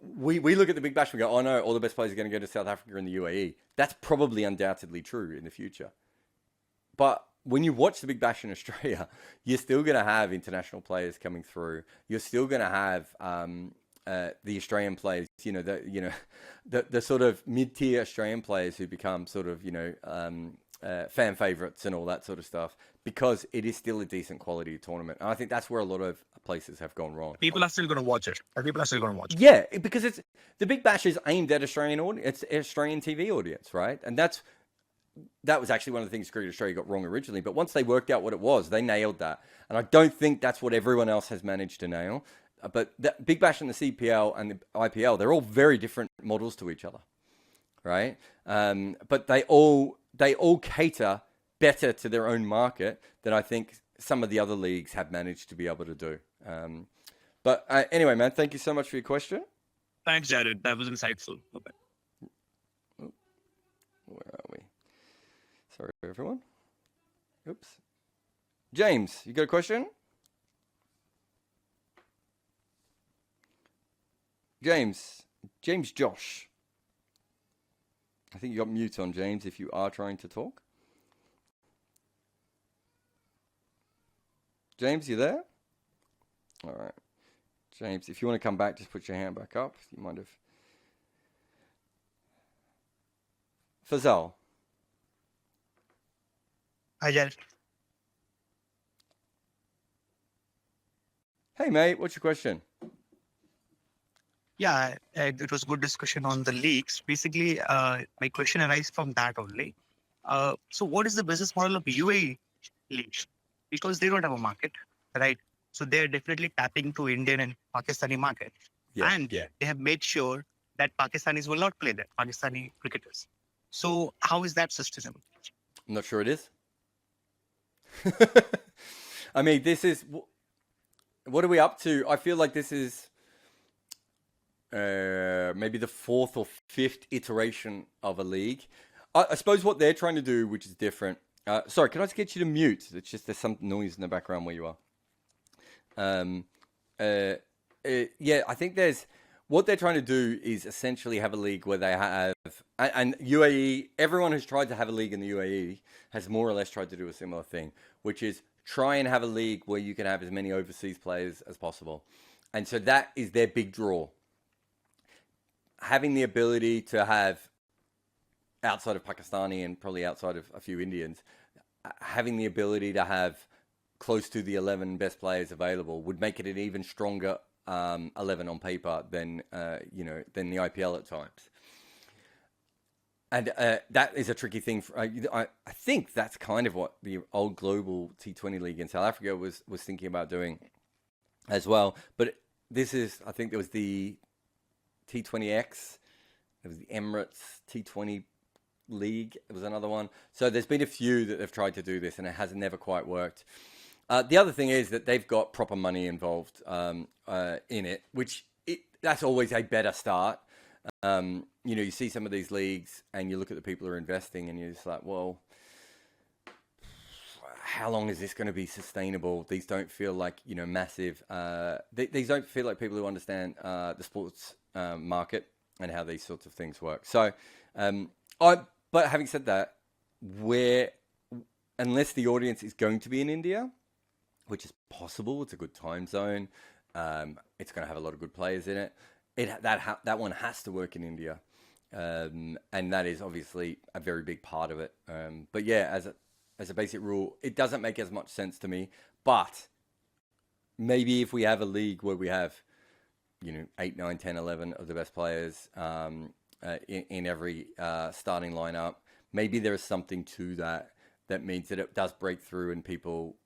We look at the Big Bash and we go, oh no, all the best players are going to go to South Africa and the UAE. That's probably undoubtedly true in the future. But when you watch the Big Bash in Australia, you're still going to have international players coming through. You're still going to have the Australian players, the sort of mid-tier Australian players who become sort of, fan favourites and all that sort of stuff, because it is still a decent quality tournament. And I think that's where a lot of places have gone wrong. People are still going to watch it. Yeah, because the Big Bash is aimed at Australian audience. It's Australian TV audience, right? And that was actually one of the things Cricket Australia got wrong originally. But once they worked out what it was, they nailed that. And I don't think that's what everyone else has managed to nail. But the Big Bash and the CPL and the IPL, they're all very different models to each other, right? But they all cater better to their own market than I think some of the other leagues have managed to be able to do. But anyway, man, thank you so much for your question. Thanks, Jarrod. That was insightful. Okay. Where are we? Sorry, everyone. Oops. James, you got a question? James Josh. I think you got mute on, James, if you are trying to talk. James, you there? All right. James, if you want to come back, just put your hand back up. You might have... Fazal. Hi, Jarrod. Hey, mate, what's your question? Yeah, it was good discussion on the leaks. Basically, my question arises from that only. So what is the business model of UAE leagues? Because they don't have a market, right? So they're definitely tapping to Indian and Pakistani market. They have made sure that Pakistanis will not play there, Pakistani cricketers. So how is that sustainable? I'm not sure it is. I mean, this is... What are we up to? I feel like this is maybe the fourth or fifth iteration of a league. I suppose what they're trying to do, which is different... sorry, can I just get you to mute? It's just there's some noise in the background where you are. Yeah, I think there's... What they're trying to do is essentially have a league where they have... And UAE, everyone who's tried to have a league in the UAE has more or less tried to do a similar thing, which is try and have a league where you can have as many overseas players as possible. And so that is their big draw. Having the ability to have, outside of Pakistani and probably outside of a few Indians, having the ability to have close to the 11 best players available would make it an even stronger 11 on paper than than the IPL at times. And that is a tricky thing. I think that's kind of what the old global T20 league in South Africa was thinking about doing as well. But this is, I think there was the T20X, there was the Emirates T20 league, there was another one. So there's been a few that have tried to do this and it has never quite worked. The other thing is that they've got proper money involved in it, that's always a better start. You see some of these leagues and you look at the people who are investing and you're just like, well, how long is this going to be sustainable? These don't feel like, massive. These don't feel like people who understand the sports market and how these sorts of things work. So, but having said that, unless the audience is going to be in India, which is possible, it's a good time zone, it's going to have a lot of good players in it. That one has to work in India, and that is obviously a very big part of it. But yeah, as a basic rule, it doesn't make as much sense to me. But maybe if we have a league where we have, 8, 9, 10, 11 of the best players in every starting lineup, maybe there is something to that means that it does break through and people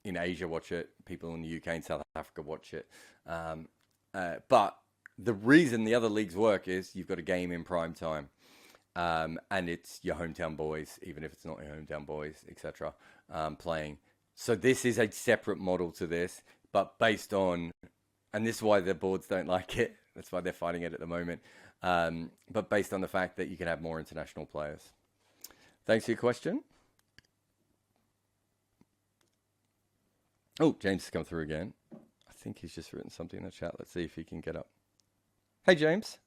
in Asia watch it, people in the UK and South Africa watch it. But the reason the other leagues work is you've got a game in prime time. And it's your hometown boys, even if it's not your hometown boys, etc., playing. So this is a separate model to this, but based on, and this is why the boards don't like it. That's why they're fighting it at the moment. But based on the fact that you can have more international players. Thanks for your question. Oh, James has come through again. I think he's just written something in the chat. Let's see if he can get up. Hey, James.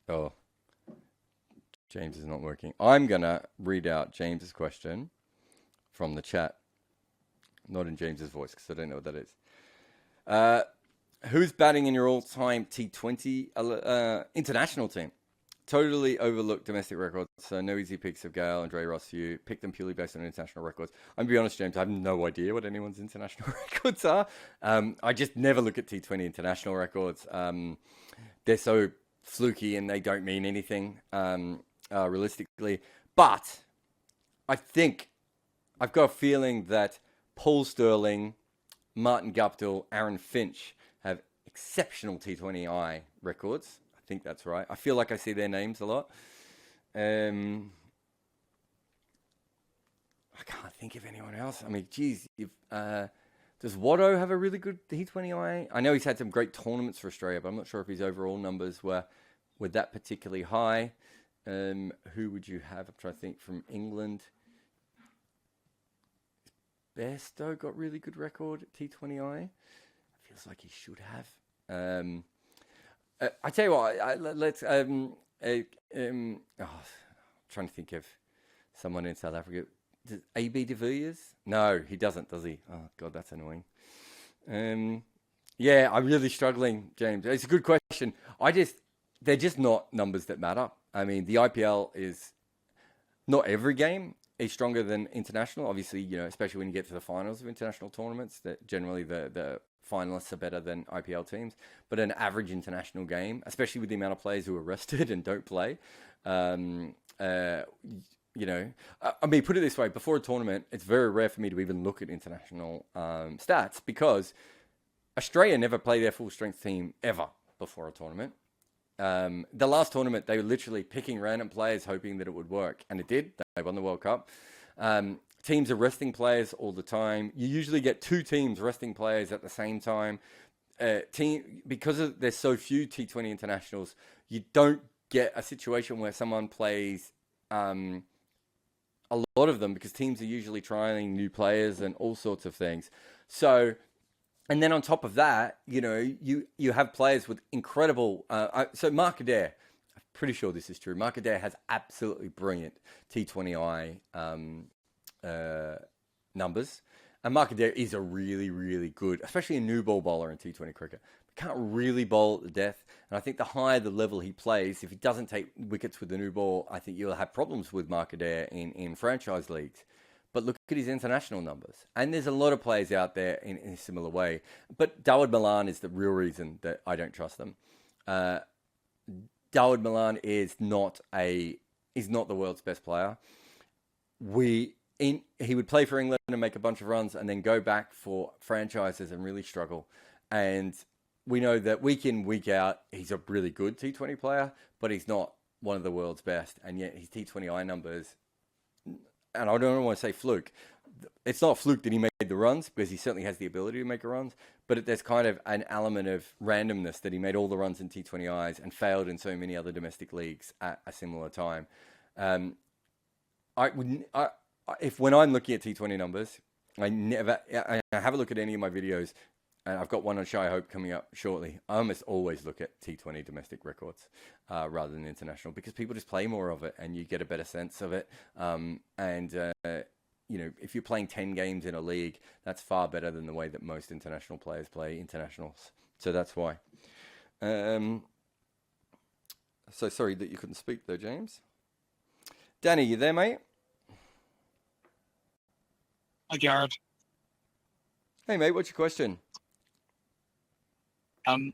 Oh, James is not working. I'm going to read out James's question from the chat. Not in James's voice because I don't know what that is. Who's batting in your all-time T20 international team? Totally overlooked domestic records, so no easy picks of Gale, Andre Ross, you pick them purely based on international records. I'm going to be honest, James, I have no idea what anyone's international records are. I just never look at T20 international records. They're so fluky and they don't mean anything realistically. But I think I've got a feeling that Paul Sterling, Martin Guptill, Aaron Finch have exceptional T20I records. I think that's right. I feel like I see their names a lot. I can't think of anyone else. I mean, geez, does Watto have a really good T20I? I know he's had some great tournaments for Australia, but I'm not sure if his overall numbers were that particularly high. Who would you have? I'm trying to think from England. Bairstow got really good record at T20I. Feels like he should have. I tell you what, let's. Trying to think of someone in South Africa. Does AB de Villiers? No, he doesn't, does he? Oh God, that's annoying. Yeah, I'm really struggling, James. It's a good question. They're just not numbers that matter. I mean, the IPL is not every game is stronger than international. Obviously, especially when you get to the finals of international tournaments, that generally the finalists are better than IPL teams. But an average international game, especially with the amount of players who are rested and don't play, I mean, put it this way, before a tournament, it's very rare for me to even look at international stats because Australia never play their full strength team ever before a tournament. The last tournament, they were literally picking random players hoping that it would work. And it did. They won the World Cup. Teams are resting players all the time. You usually get two teams resting players at the same time. Because there's so few T20 internationals, you don't get a situation where someone plays a lot of them because teams are usually trying new players and all sorts of things. So, and then on top of that, you have players with incredible. So Mark Adair, I'm pretty sure this is true. Mark Adair has absolutely brilliant T20I numbers, and Mark Adair is a really, really good, especially a new ball bowler in T20 cricket. But can't really bowl at the death, and I think the higher the level he plays, if he doesn't take wickets with the new ball, I think you'll have problems with Mark Adair in franchise leagues. But look at his international numbers. And there's a lot of players out there in a similar way. But Dawid Malan is the real reason that I don't trust them. Dawid Malan is not the world's best player. He would play for England and make a bunch of runs and then go back for franchises and really struggle. And we know that week in, week out, he's a really good T20 player, but he's not one of the world's best. And yet his T20I numbers, and I don't want to say fluke. It's not fluke that he made the runs because he certainly has the ability to make the runs, but there's kind of an element of randomness that he made all the runs in T20Is and failed in so many other domestic leagues at a similar time. If when I'm looking at T20 numbers, I have a look at any of my videos, and I've got one on Shy Hope coming up shortly. I almost always look at T20 domestic records rather than international because people just play more of it and you get a better sense of it. If you're playing 10 games in a league, that's far better than the way that most international players play internationals. So that's why. So sorry that you couldn't speak though, James. Danny, you there, mate? Hi, Jarrod. Hey, mate, what's your question? Um,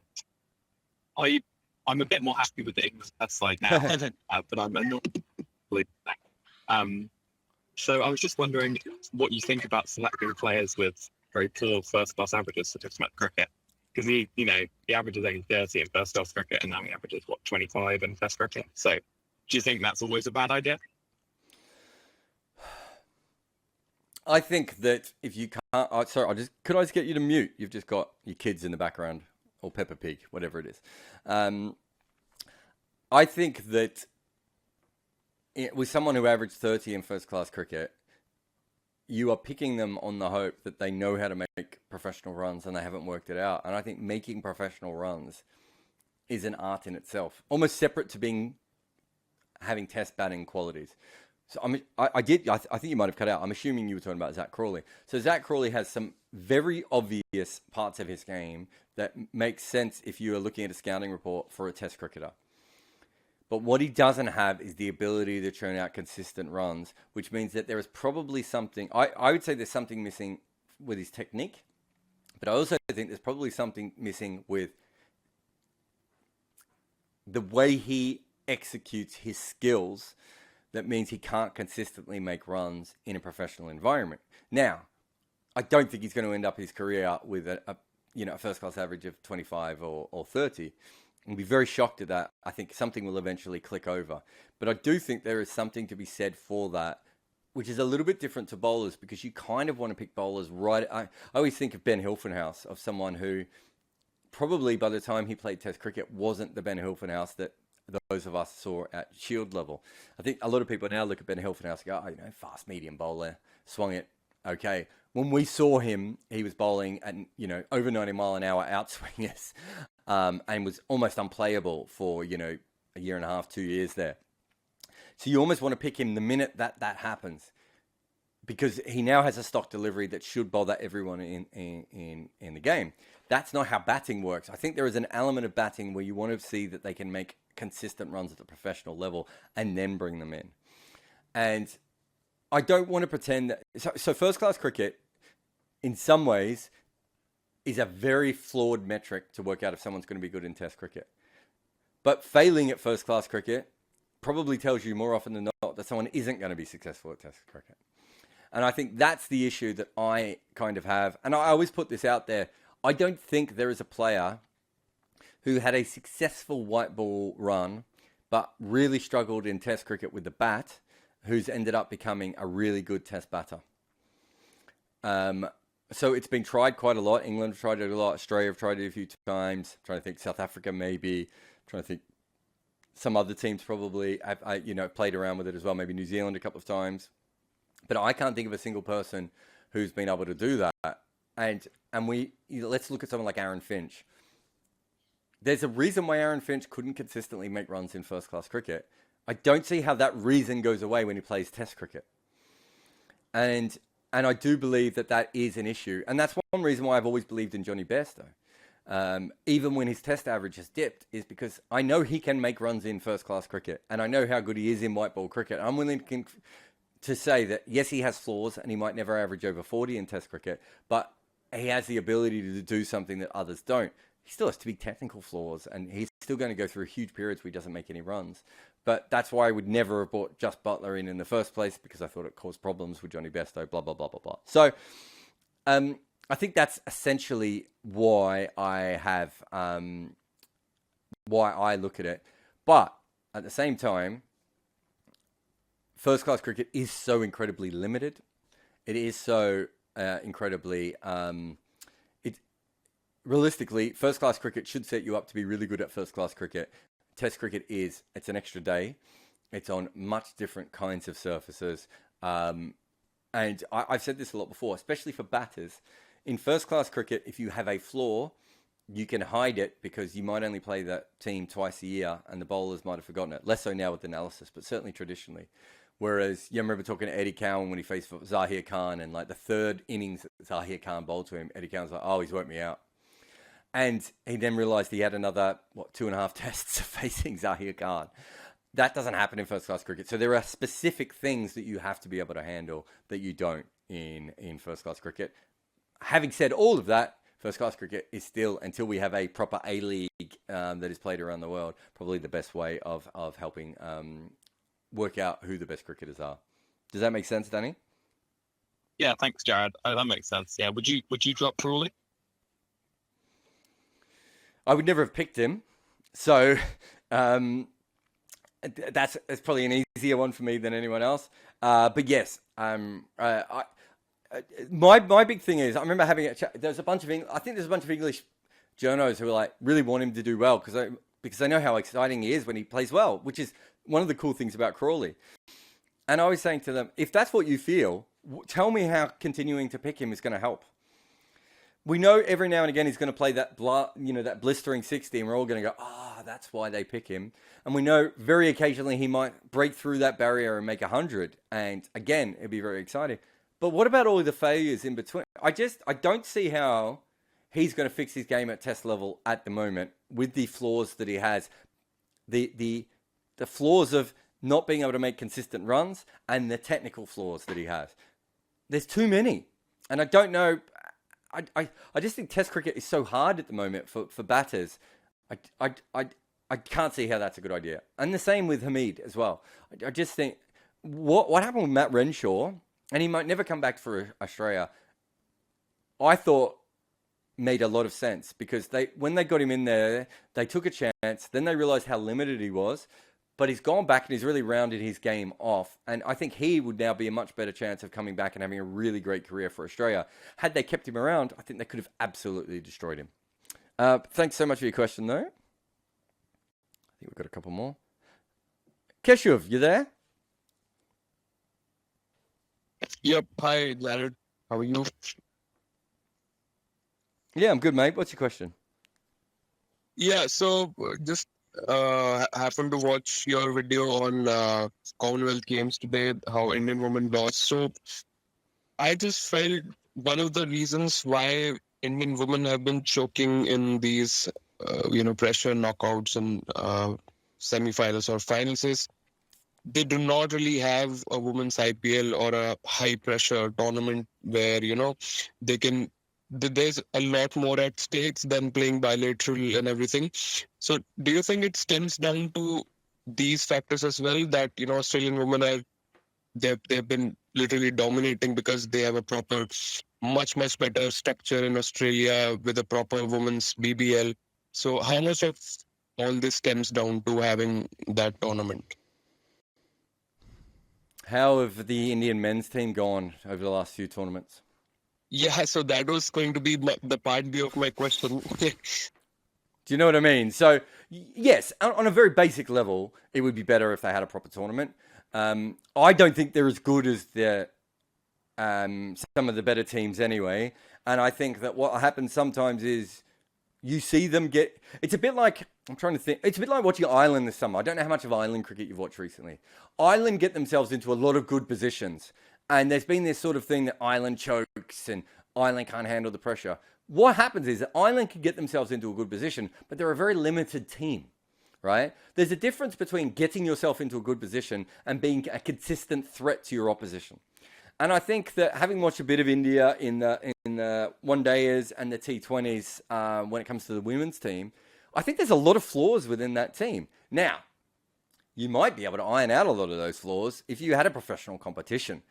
I'm a bit more happy with the England test side now, but I'm not. So I was just wondering what you think about selecting players with very poor first-class averages for Test-match cricket. Because the average is only 30 in first-class cricket, and now the average is 25 in Test cricket. So do you think that's always a bad idea? I think that if you can't, sorry, could I just get you to mute? You've just got your kids in the background, or Peppa Pig, whatever it is. I think that with someone who averaged 30 in first-class cricket, you are picking them on the hope that they know how to make professional runs and they haven't worked it out. And I think making professional runs is an art in itself, almost separate to having test batting qualities. So I think you might have cut out. I'm assuming you were talking about Zach Crawley. So Zach Crawley has some very obvious parts of his game that make sense if you are looking at a scouting report for a test cricketer. But what he doesn't have is the ability to churn out consistent runs, which means that there is probably something, I would say there's something missing with his technique, but I also think there's probably something missing with the way he executes his skills that means he can't consistently make runs in a professional environment. Now, I don't think he's going to end up his career out with a first-class average of 25 or 30. I'll be very shocked at that. I think something will eventually click over. But I do think there is something to be said for that, which is a little bit different to bowlers because you kind of want to pick bowlers right. I always think of Ben Hilfenhaus, of someone who probably by the time he played Test cricket wasn't the Ben Hilfenhaus that those of us saw at Shield level. I think a lot of people now look at Ben Hilfenhaus and go, fast medium bowler, swung it okay. When we saw him, he was bowling at over 90 mile an hour outswingers. And was almost unplayable for, a year and a half, 2 years there. So you almost want to pick him the minute that happens because he now has a stock delivery that should bother everyone in the game. That's not how batting works. I think there is an element of batting where you want to see that they can make consistent runs at the professional level and then bring them in. And I don't want to pretend that... So first-class cricket, in some ways... is a very flawed metric to work out if someone's going to be good in Test cricket. But failing at first-class cricket probably tells you more often than not that someone isn't going to be successful at Test cricket. And I think that's the issue that I kind of have. And I always put this out there. I don't think there is a player who had a successful white ball run but really struggled in Test cricket with the bat who's ended up becoming a really good Test batter. So it's been tried quite a lot. England have tried it a lot. Australia have tried it a few times. I'm trying to think South Africa maybe. I'm trying to think some other teams probably have played around with it as well. Maybe New Zealand a couple of times. But I can't think of a single person who's been able to do that. And let's look at someone like Aaron Finch. There's a reason why Aaron Finch couldn't consistently make runs in first-class cricket. I don't see how that reason goes away when he plays Test cricket. And I do believe that is an issue. And that's one reason why I've always believed in Johnny Bairstow. Even when his test average has dipped, is because I know he can make runs in first-class cricket. And I know how good he is in white ball cricket. I'm willing to say that, yes, he has flaws and he might never average over 40 in Test cricket. But he has the ability to do something that others don't. He still has to be technical flaws. And he's still going to go through huge periods where he doesn't make any runs. But that's why I would never have brought Just Butler in the first place, because I thought it caused problems with Johnny Bairstow, blah, blah, blah, blah, blah. So I think that's essentially why I have, why I look at it. But at the same time, first-class cricket is so incredibly limited. It is so incredibly... realistically, first-class cricket should set you up to be really good at first-class cricket. Test cricket it's an extra day. It's on much different kinds of surfaces. And I've said this a lot before, especially for batters. In first-class cricket, if you have a flaw, you can hide it because you might only play that team twice a year and the bowlers might have forgotten it. Less so now with analysis, but certainly traditionally. Whereas, you remember talking to Eddie Cowan when he faced Zahir Khan, and like the third innings that Zahir Khan bowled to him, Eddie Cowan's like, he's worked me out. And he then realised he had another, 2.5 tests facing Zahir Khan. That doesn't happen in first-class cricket. So there are specific things that you have to be able to handle that you don't in first-class cricket. having said all of that, first-class cricket is still, until we have a proper A-League that is played around the world, probably the best way of helping work out who the best cricketers are. Does that make sense, Danny? Yeah, thanks, Jarrod. That makes sense. Yeah, would you drop Crawley? I would never have picked him, so that's probably an easier one for me than anyone else. But yes, my big thing is, I remember having a chat. There's a bunch of English journos who were like really want him to do well because they know how exciting he is when he plays well, which is one of the cool things about Crawley. And I was saying to them, if that's what you feel, tell me how continuing to pick him is going to help. We know every now and again he's going to play that blistering 60, and we're all going to go, that's why they pick him. And we know very occasionally he might break through that barrier and make 100. And again, it'd be very exciting. But what about all the failures in between? I don't see how he's going to fix his game at test level at the moment with the flaws that he has. The flaws of not being able to make consistent runs and the technical flaws that he has. There's too many. And I don't know. I just think test cricket is so hard at the moment for batters. I can't see how that's a good idea. And the same with Hamid as well. I just think what happened with Matt Renshaw, and he might never come back for Australia, I thought made a lot of sense because when they got him in there, they took a chance. Then they realized how limited he was. But he's gone back and he's really rounded his game off. And I think he would now be a much better chance of coming back and having a really great career for Australia. Had they kept him around, I think they could have absolutely destroyed him. Thanks so much for your question, though. I think we've got a couple more. Keshuv, you there? Yep. Hi, Jarrod. How are you? Yeah, I'm good, mate. What's your question? Yeah, so just happened to watch your video on Commonwealth Games today, how Indian women lost. So I just felt one of the reasons why Indian women have been choking in these, pressure knockouts and semi-finals or finals is they do not really have a women's IPL or a high-pressure tournament where, they can. There's a lot more at stakes than playing bilateral and everything. So do you think it stems down to these factors as well that, Australian women they've been literally dominating because they have a proper, much better structure in Australia with a proper women's BBL. So how much of all this stems down to having that tournament? How have the Indian men's team gone over the last few tournaments? Yeah, so that was going to be the part B of my question. Do you know what I mean? So, yes, on a very basic level, it would be better if they had a proper tournament. I don't think they're as good as some of the better teams anyway. And I think that what happens sometimes is you see them get... It's a bit like... I'm trying to think. It's a bit like watching Ireland this summer. I don't know how much of Ireland cricket you've watched recently. Ireland get themselves into a lot of good positions. And there's been this sort of thing that Ireland chokes and Ireland can't handle the pressure. What happens is that Ireland can get themselves into a good position, but they're a very limited team, right? There's a difference between getting yourself into a good position and being a consistent threat to your opposition. And I think that having watched a bit of India in the one-dayers and the T20s when it comes to the women's team, I think there's a lot of flaws within that team. Now, you might be able to iron out a lot of those flaws if you had a professional competition.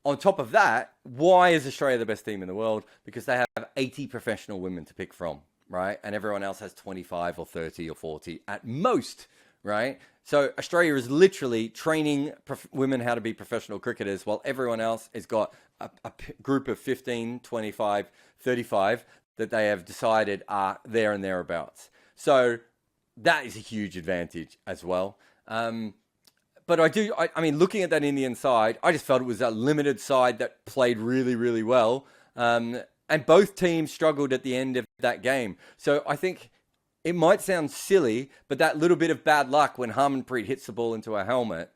On top of that, why is Australia the best team in the world? Because they have 80 professional women to pick from, right? And everyone else has 25 or 30 or 40 at most, right? So Australia is literally training women how to be professional cricketers while everyone else has got a group of 15, 25, 35 that they have decided are there and thereabouts. So that is a huge advantage as well. But I mean, looking at that Indian side, I just felt it was a limited side that played really, really well. And both teams struggled at the end of that game. So I think it might sound silly, but that little bit of bad luck when Harmanpreet hits the ball into a helmet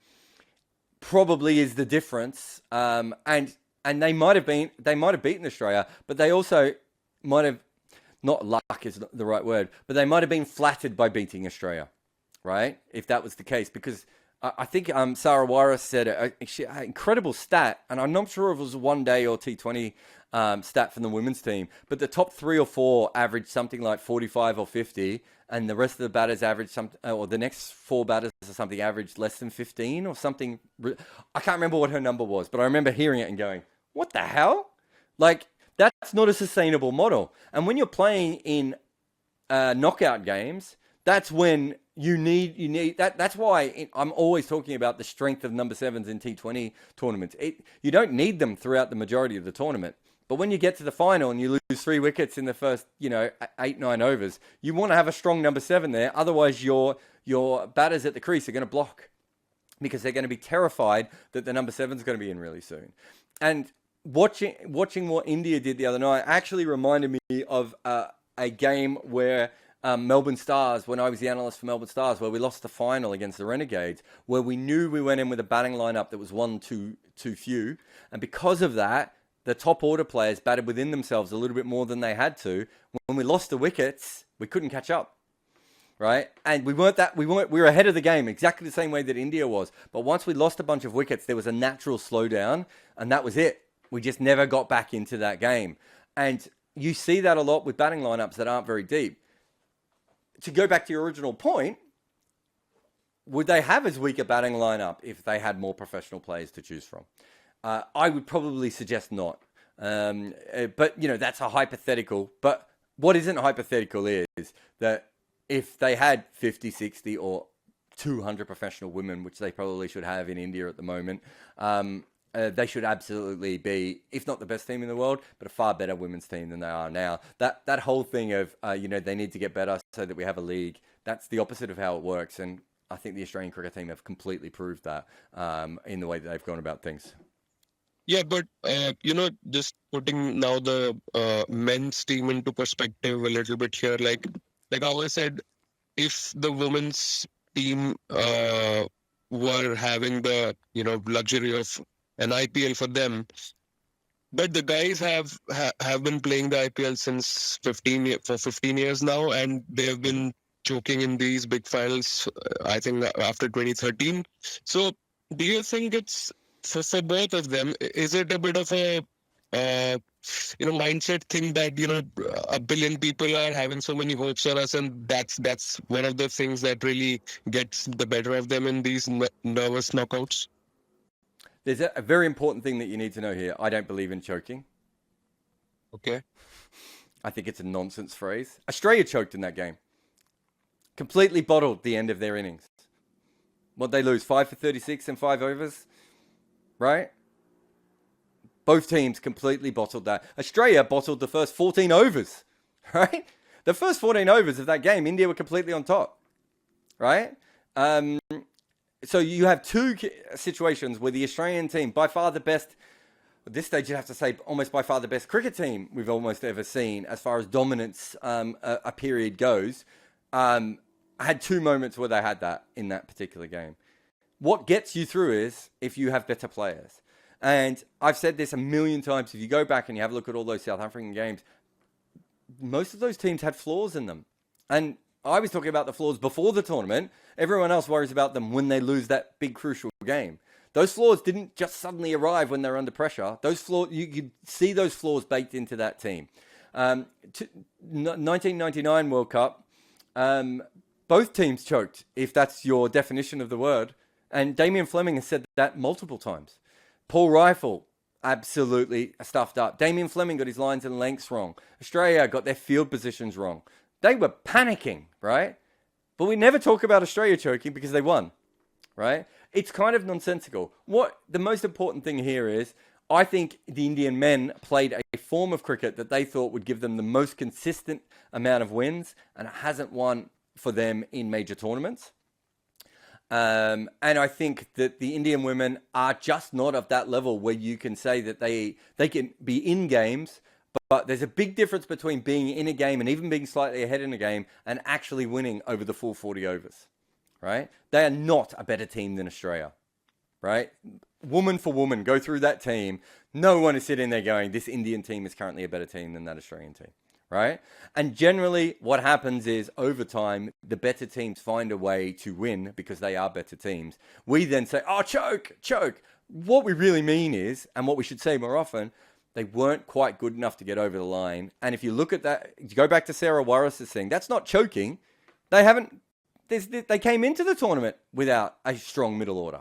probably is the difference. And they might have beaten Australia, but they also might have, not luck is the right word, but they might have been flattered by beating Australia, right? If that was the case, because I think Sarah Wira said an incredible stat, and I'm not sure if it was a one-day or T20 stat from the women's team, but the top 3 or 4 averaged something like 45 or 50, and the rest of the batters averaged or the next 4 batters or something averaged less than 15 or something. I can't remember what her number was, but I remember hearing it and going, what the hell? Like, that's not a sustainable model. And when you're playing in knockout games, that's when you need that. That's why I'm always talking about the strength of number 7s in T20 tournaments. You don't need them throughout the majority of the tournament. But when you get to the final and you lose 3 wickets in the first, 8-9 overs, you want to have a strong number 7 there. Otherwise, your batters at the crease are going to block because they're going to be terrified that the number 7 is going to be in really soon. And watching what India did the other night actually reminded me of a game where Melbourne Stars, when I was the analyst for Melbourne Stars, where we lost the final against the Renegades, where we knew we went in with a batting lineup that was one too few. And because of that, the top order players batted within themselves a little bit more than they had to. When we lost the wickets, we couldn't catch up, right? And we were ahead of the game exactly the same way that India was. But once we lost a bunch of wickets, there was a natural slowdown, and that was it. We just never got back into that game. And you see that a lot with batting lineups that aren't very deep. To go back to your original point, would they have as weak a batting lineup if they had more professional players to choose from? I would probably suggest not. But, that's a hypothetical. But what isn't hypothetical is that if they had 50, 60 or 200 professional women, which they probably should have in India at the moment, they should absolutely be, if not the best team in the world, but a far better women's team than they are now. That whole thing of, they need to get better so that we have a league, that's the opposite of how it works. And I think the Australian cricket team have completely proved that in the way that they've gone about things. Yeah, but just putting now the men's team into perspective a little bit here, like I always said, if the women's team were having the luxury of an IPL for them, but the guys have been playing the IPL since 15 years now, and they have been choking in these big finals, I think, after 2013. So do you think it's for both of them, is it a bit of a mindset thing that a billion people are having so many hopes on us, and that's one of the things that really gets the better of them in these nervous knockouts? There's a very important thing that you need to know here. I don't believe in choking. Okay. I think it's a nonsense phrase. Australia choked in that game. Completely bottled the end of their innings. What'd they lose? 5 for 36 in 5 overs? Right? Both teams completely bottled that. Australia bottled the first 14 overs. Right? The first 14 overs of that game, India were completely on top. Right? So you have 2 situations where the Australian team, by far the best, at this stage you'd have to say almost by far the best cricket team we've almost ever seen as far as dominance a period goes, had 2 moments where they had that in that particular game. What gets you through is if you have better players. And I've said this a million times. If you go back and you have a look at all those South African games, most of those teams had flaws in them. And I was talking about the flaws before the tournament. Everyone else worries about them when they lose that big crucial game. Those flaws didn't just suddenly arrive when they're under pressure. Those flaws, you could see those flaws baked into that team. 1999 World Cup, both teams choked, if that's your definition of the word. And Damien Fleming has said that multiple times. Paul Rifle, absolutely stuffed up. Damien Fleming got his lines and lengths wrong. Australia got their field positions wrong. They were panicking, right? But we never talk about Australia choking because they won, right? It's kind of nonsensical. What the most important thing here is, I think the Indian men played a form of cricket that they thought would give them the most consistent amount of wins, and it hasn't won for them in major tournaments. And I think that the Indian women are just not of that level where you can say that they can be in games, but there's a big difference between being in a game and even being slightly ahead in a game and actually winning over the full 40 overs, right? They are not a better team than Australia, right? Woman for woman, go through that team. No one is sitting there going, this Indian team is currently a better team than that Australian team, right? And generally what happens is over time, the better teams find a way to win because they are better teams. We then say, oh, choke. What we really mean is, and what we should say more often, they weren't quite good enough to get over the line. And if you look at that, you go back to Sarah Warris's thing, that's not choking. They came into the tournament without a strong middle order.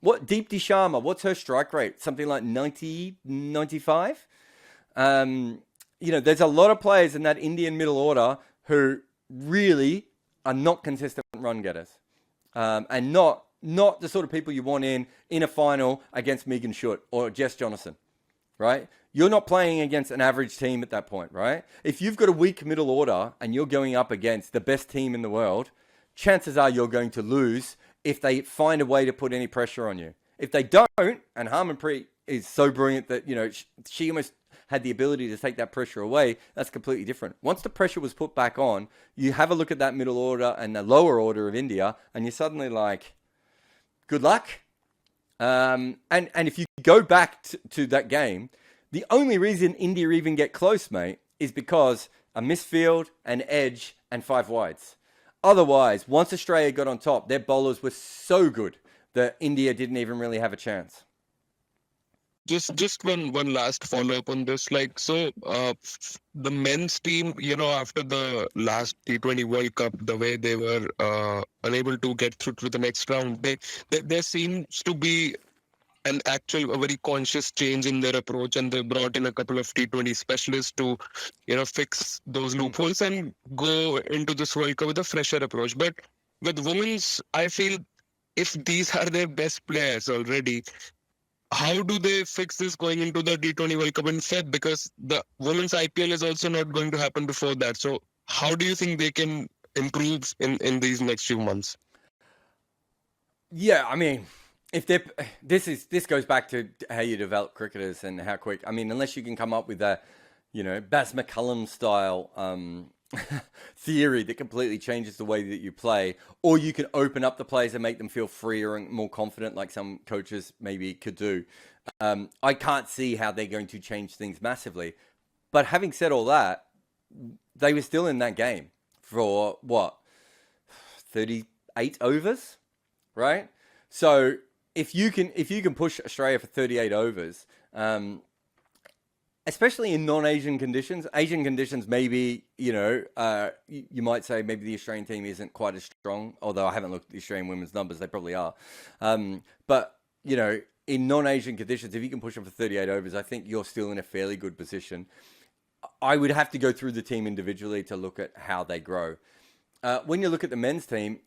What Deepti Sharma, what's her strike rate? Something like 90, 95? There's a lot of players in that Indian middle order who really are not consistent run getters. And not the sort of people you want in a final against Megan Schutt or Jess Jonathan, right? You're not playing against an average team at that point, right? If you've got a weak middle order and you're going up against the best team in the world, chances are you're going to lose if they find a way to put any pressure on you. If they don't, and Harmanpreet is so brilliant that, she almost had the ability to take that pressure away, that's completely different. Once the pressure was put back on, you have a look at that middle order and the lower order of India, and you're suddenly like, good luck. And if you go back to that game, the only reason India even get close, mate, is because a misfield, an edge, and 5 wides. Otherwise, once Australia got on top, their bowlers were so good that India didn't even really have a chance. Just one last follow up on this. The men's team, after the last T20 World Cup, the way they were unable to get through to the next round, there seems to be a very conscious change in their approach, and they brought in a couple of T20 specialists to, fix those loopholes and go into this World Cup with a fresher approach. But with women's, I feel if these are their best players already, how do they fix this going into the T20 World Cup in Feb? Because the women's IPL is also not going to happen before that. So how do you think they can improve in these next few months? Yeah, I mean, this goes back to how you develop cricketers and how quick. I mean, unless you can come up with a, Baz McCullum style theory that completely changes the way that you play, or you can open up the players and make them feel freer and more confident, like some coaches maybe could do. I can't see how they're going to change things massively. But having said all that, they were still in that game for 38 overs, right? So if you can push Australia for 38 overs, especially in non-Asian conditions, Asian conditions, maybe, you might say maybe the Australian team isn't quite as strong, although I haven't looked at the Australian women's numbers, they probably are. But, in non-Asian conditions, if you can push them for 38 overs, I think you're still in a fairly good position. I would have to go through the team individually to look at how they grow. When you look at the men's team,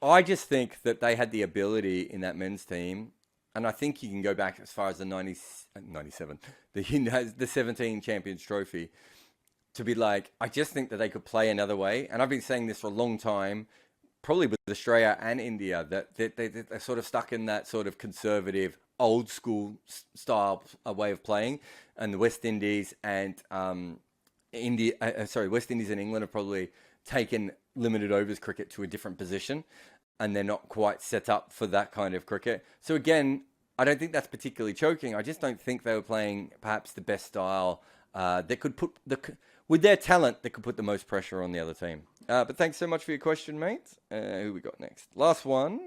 I just think that they had the ability in that men's team, and I think you can go back as far as the 97, the 17 Champions Trophy, to be like, I just think that they could play another way. And I've been saying this for a long time, probably with Australia and India, that they're sort of stuck in that sort of conservative, old school style way of playing. And the West Indies and West Indies and England have probably taken limited overs cricket to a different position, and they're not quite set up for that kind of cricket. So again, I don't think that's particularly choking. I just don't think they were playing perhaps the best style that could put with their talent that could put the most pressure on the other team. But thanks so much for your question, mate. Who we got next? Last one,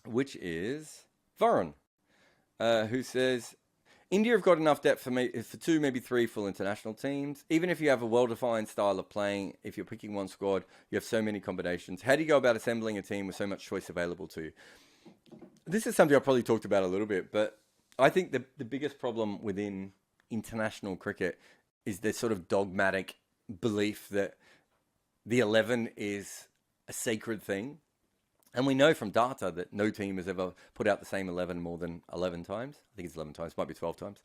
which is Varun, who says, India have got enough depth for 2, maybe 3 full international teams. Even if you have a well-defined style of playing, if you're picking one squad, you have so many combinations. How do you go about assembling a team with so much choice available to you? This is something I've probably talked about a little bit, but I think the biggest problem within international cricket is this sort of dogmatic belief that the 11 is a sacred thing. And we know from data that no team has ever put out the same 11 more than 11 times. I think it's 11 times, might be 12 times.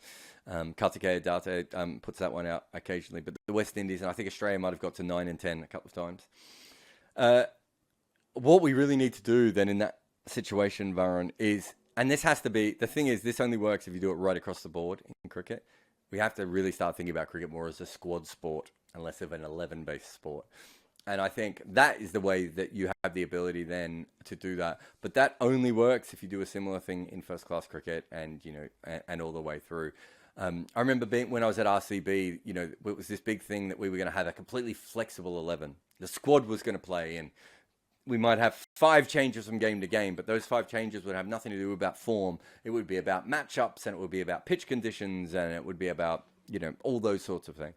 Kartikeya data puts that one out occasionally. But the West Indies, and I think Australia might have got to 9 and 10 a couple of times. What we really need to do then in that situation, Varun, is, and this has to be, the thing is, this only works if you do it right across the board in cricket. We have to really start thinking about cricket more as a squad sport and less of an 11-based sport. And I think that is the way that you have the ability then to do that. But that only works if you do a similar thing in first-class cricket and, and all the way through. I remember when I was at RCB, you know, it was this big thing that we were going to have a completely flexible 11. The squad was going to play, and we might have 5 changes from game to game, but those 5 changes would have nothing to do about form. It would be about matchups, and it would be about pitch conditions, and it would be about, you know, all those sorts of things.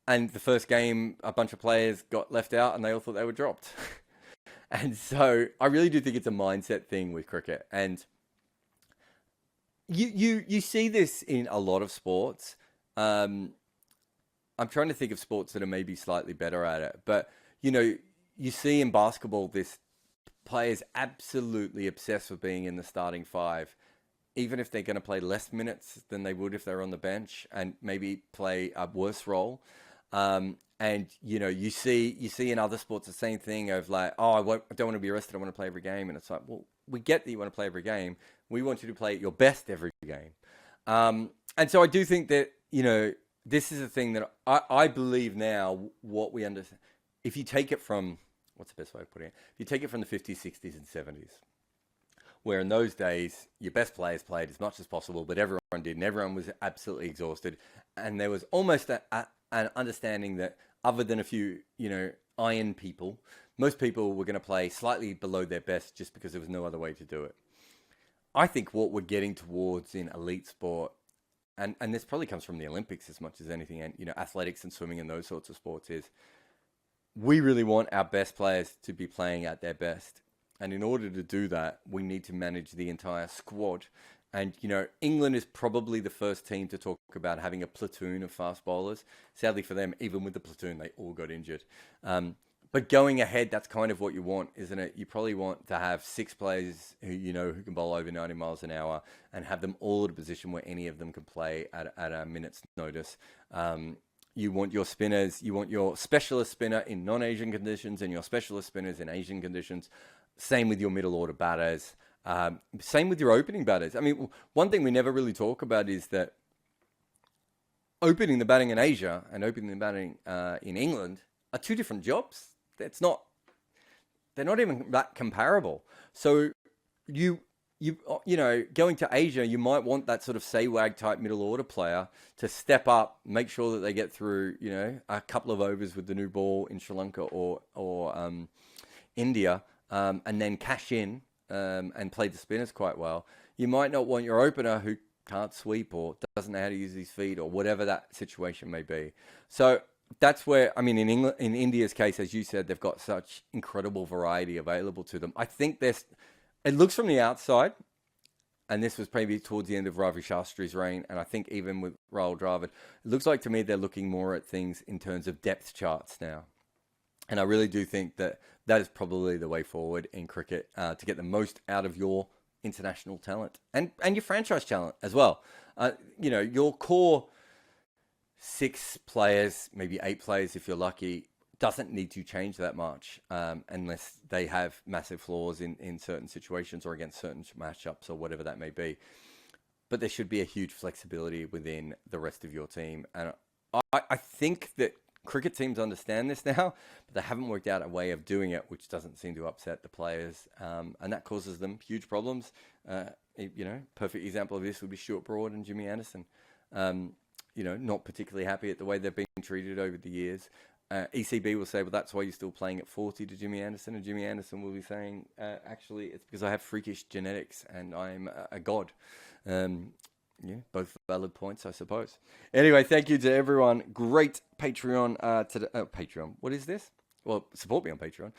And the first game, a bunch of players got left out, and they all thought they were dropped. And so I really do think it's a mindset thing with cricket, and you see this in a lot of sports. I'm trying to think of sports that are maybe slightly better at it, but you know, you see in basketball this players absolutely obsessed with being in the starting 5, even if they're going to play less minutes than they would if they were on the bench and maybe play a worse role. And you know, you see in other sports the same thing of like, oh, I don't want to be arrested. I want to play every game, and it's like, well, we get that you want to play every game. We want you to play at your best every game. And so I do think that, you know, this is a thing that I believe now what we understand. If you take it from, what's the best way of putting it? If you take it from the 50s, 60s, and 70s, where in those days, your best players played as much as possible, but everyone did, and everyone was absolutely exhausted. And there was almost an understanding that other than a few, you know, iron people, most people were going to play slightly below their best just because there was no other way to do it. I think what we're getting towards in elite sport, and this probably comes from the Olympics as much as anything, and, you know, athletics and swimming and those sorts of sports, is we really want our best players to be playing at their best. And in order to do that, we need to manage the entire squad. And, you know, England is probably the first team to talk about having a platoon of fast bowlers. Sadly for them, even with the platoon, they all got injured. But going ahead, that's kind of what you want, isn't it? You probably want to have 6 players who, you know, who can bowl over 90 miles an hour and have them all at a position where any of them can play at a minute's notice. You want your spinners, you want your specialist spinner in non-Asian conditions and your specialist spinners in Asian conditions. Same with your middle order batters. Same with your opening batters. I mean, one thing we never really talk about is that opening the batting in Asia and opening the batting in England are 2 different jobs. They're not even that comparable. So you know, going to Asia, you might want that sort of Sehwag type middle order player to step up, make sure that they get through, you know, a couple of overs with the new ball in Sri Lanka or India, and then cash in and play the spinners quite well. You might not want your opener who can't sweep or doesn't know how to use his feet or whatever that situation may be. So that's where, I mean, in India's case, as you said, they've got such incredible variety available to them. I think it looks from the outside, and this was maybe towards the end of Ravi Shastri's reign, and I think even with Rahul Dravid, it looks like to me they're looking more at things in terms of depth charts now. And I really do think that is probably the way forward in cricket to get the most out of your international talent and your franchise talent as well. You know, your core 6 players, maybe 8 players if you're lucky, doesn't need to change that much unless they have massive flaws in certain situations or against certain matchups or whatever that may be. But there should be a huge flexibility within the rest of your team. And I think that cricket teams understand this now, but they haven't worked out a way of doing it, which doesn't seem to upset the players. And that causes them huge problems. You know, perfect example of this would be Stuart Broad and Jimmy Anderson. You know, not particularly happy at the way they've been treated over the years. ECB will say, well, that's why you're still playing at 40 to Jimmy Anderson. And Jimmy Anderson will be saying, actually, it's because I have freakish genetics and I'm a god. Yeah, both valid points, I suppose. Anyway, thank you to everyone. Great Patreon today. Patreon. What is this? Well, support me on Patreon.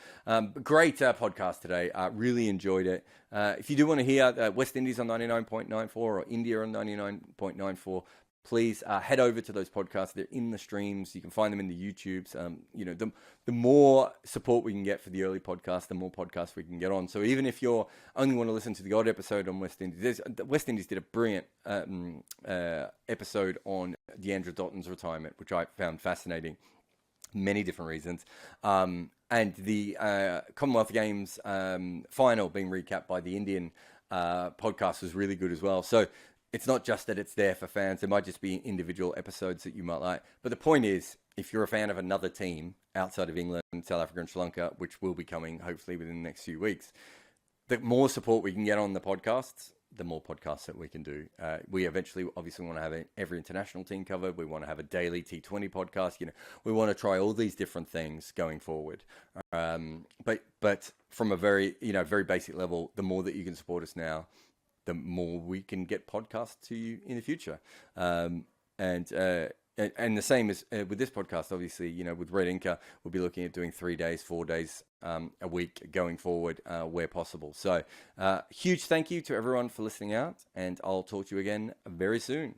Great podcast today. Really enjoyed it. If you do want to hear West Indies on 99.94 or India on 99.94, please head over to those podcasts. They're in the streams. You can find them in the YouTubes. You know, the more support we can get for the early podcast, the more podcasts we can get on. So even if you only want to listen to the odd episode on West Indies, West Indies did a brilliant episode on Deandra Dotton's retirement, which I found fascinating. Many different reasons. And the Commonwealth Games final being recapped by the Indian podcast was really good as well. So it's not just that it's there for fans. There might just be individual episodes that you might like. But the point is, if you're a fan of another team outside of England, South Africa and Sri Lanka, which will be coming hopefully within the next few weeks, the more support we can get on the podcasts, the more podcasts that we can do. We eventually obviously want to have every international team covered. We want to have a daily T20 podcast. We want to try all these different things going forward. But from a very basic level, the more that you can support us now, the more we can get podcasts to you in the future. And the same as with this podcast, obviously, with Red Inca, we'll be looking at doing 3 days, 4 days a week going forward where possible. So huge thank you to everyone for listening out, and I'll talk to you again very soon.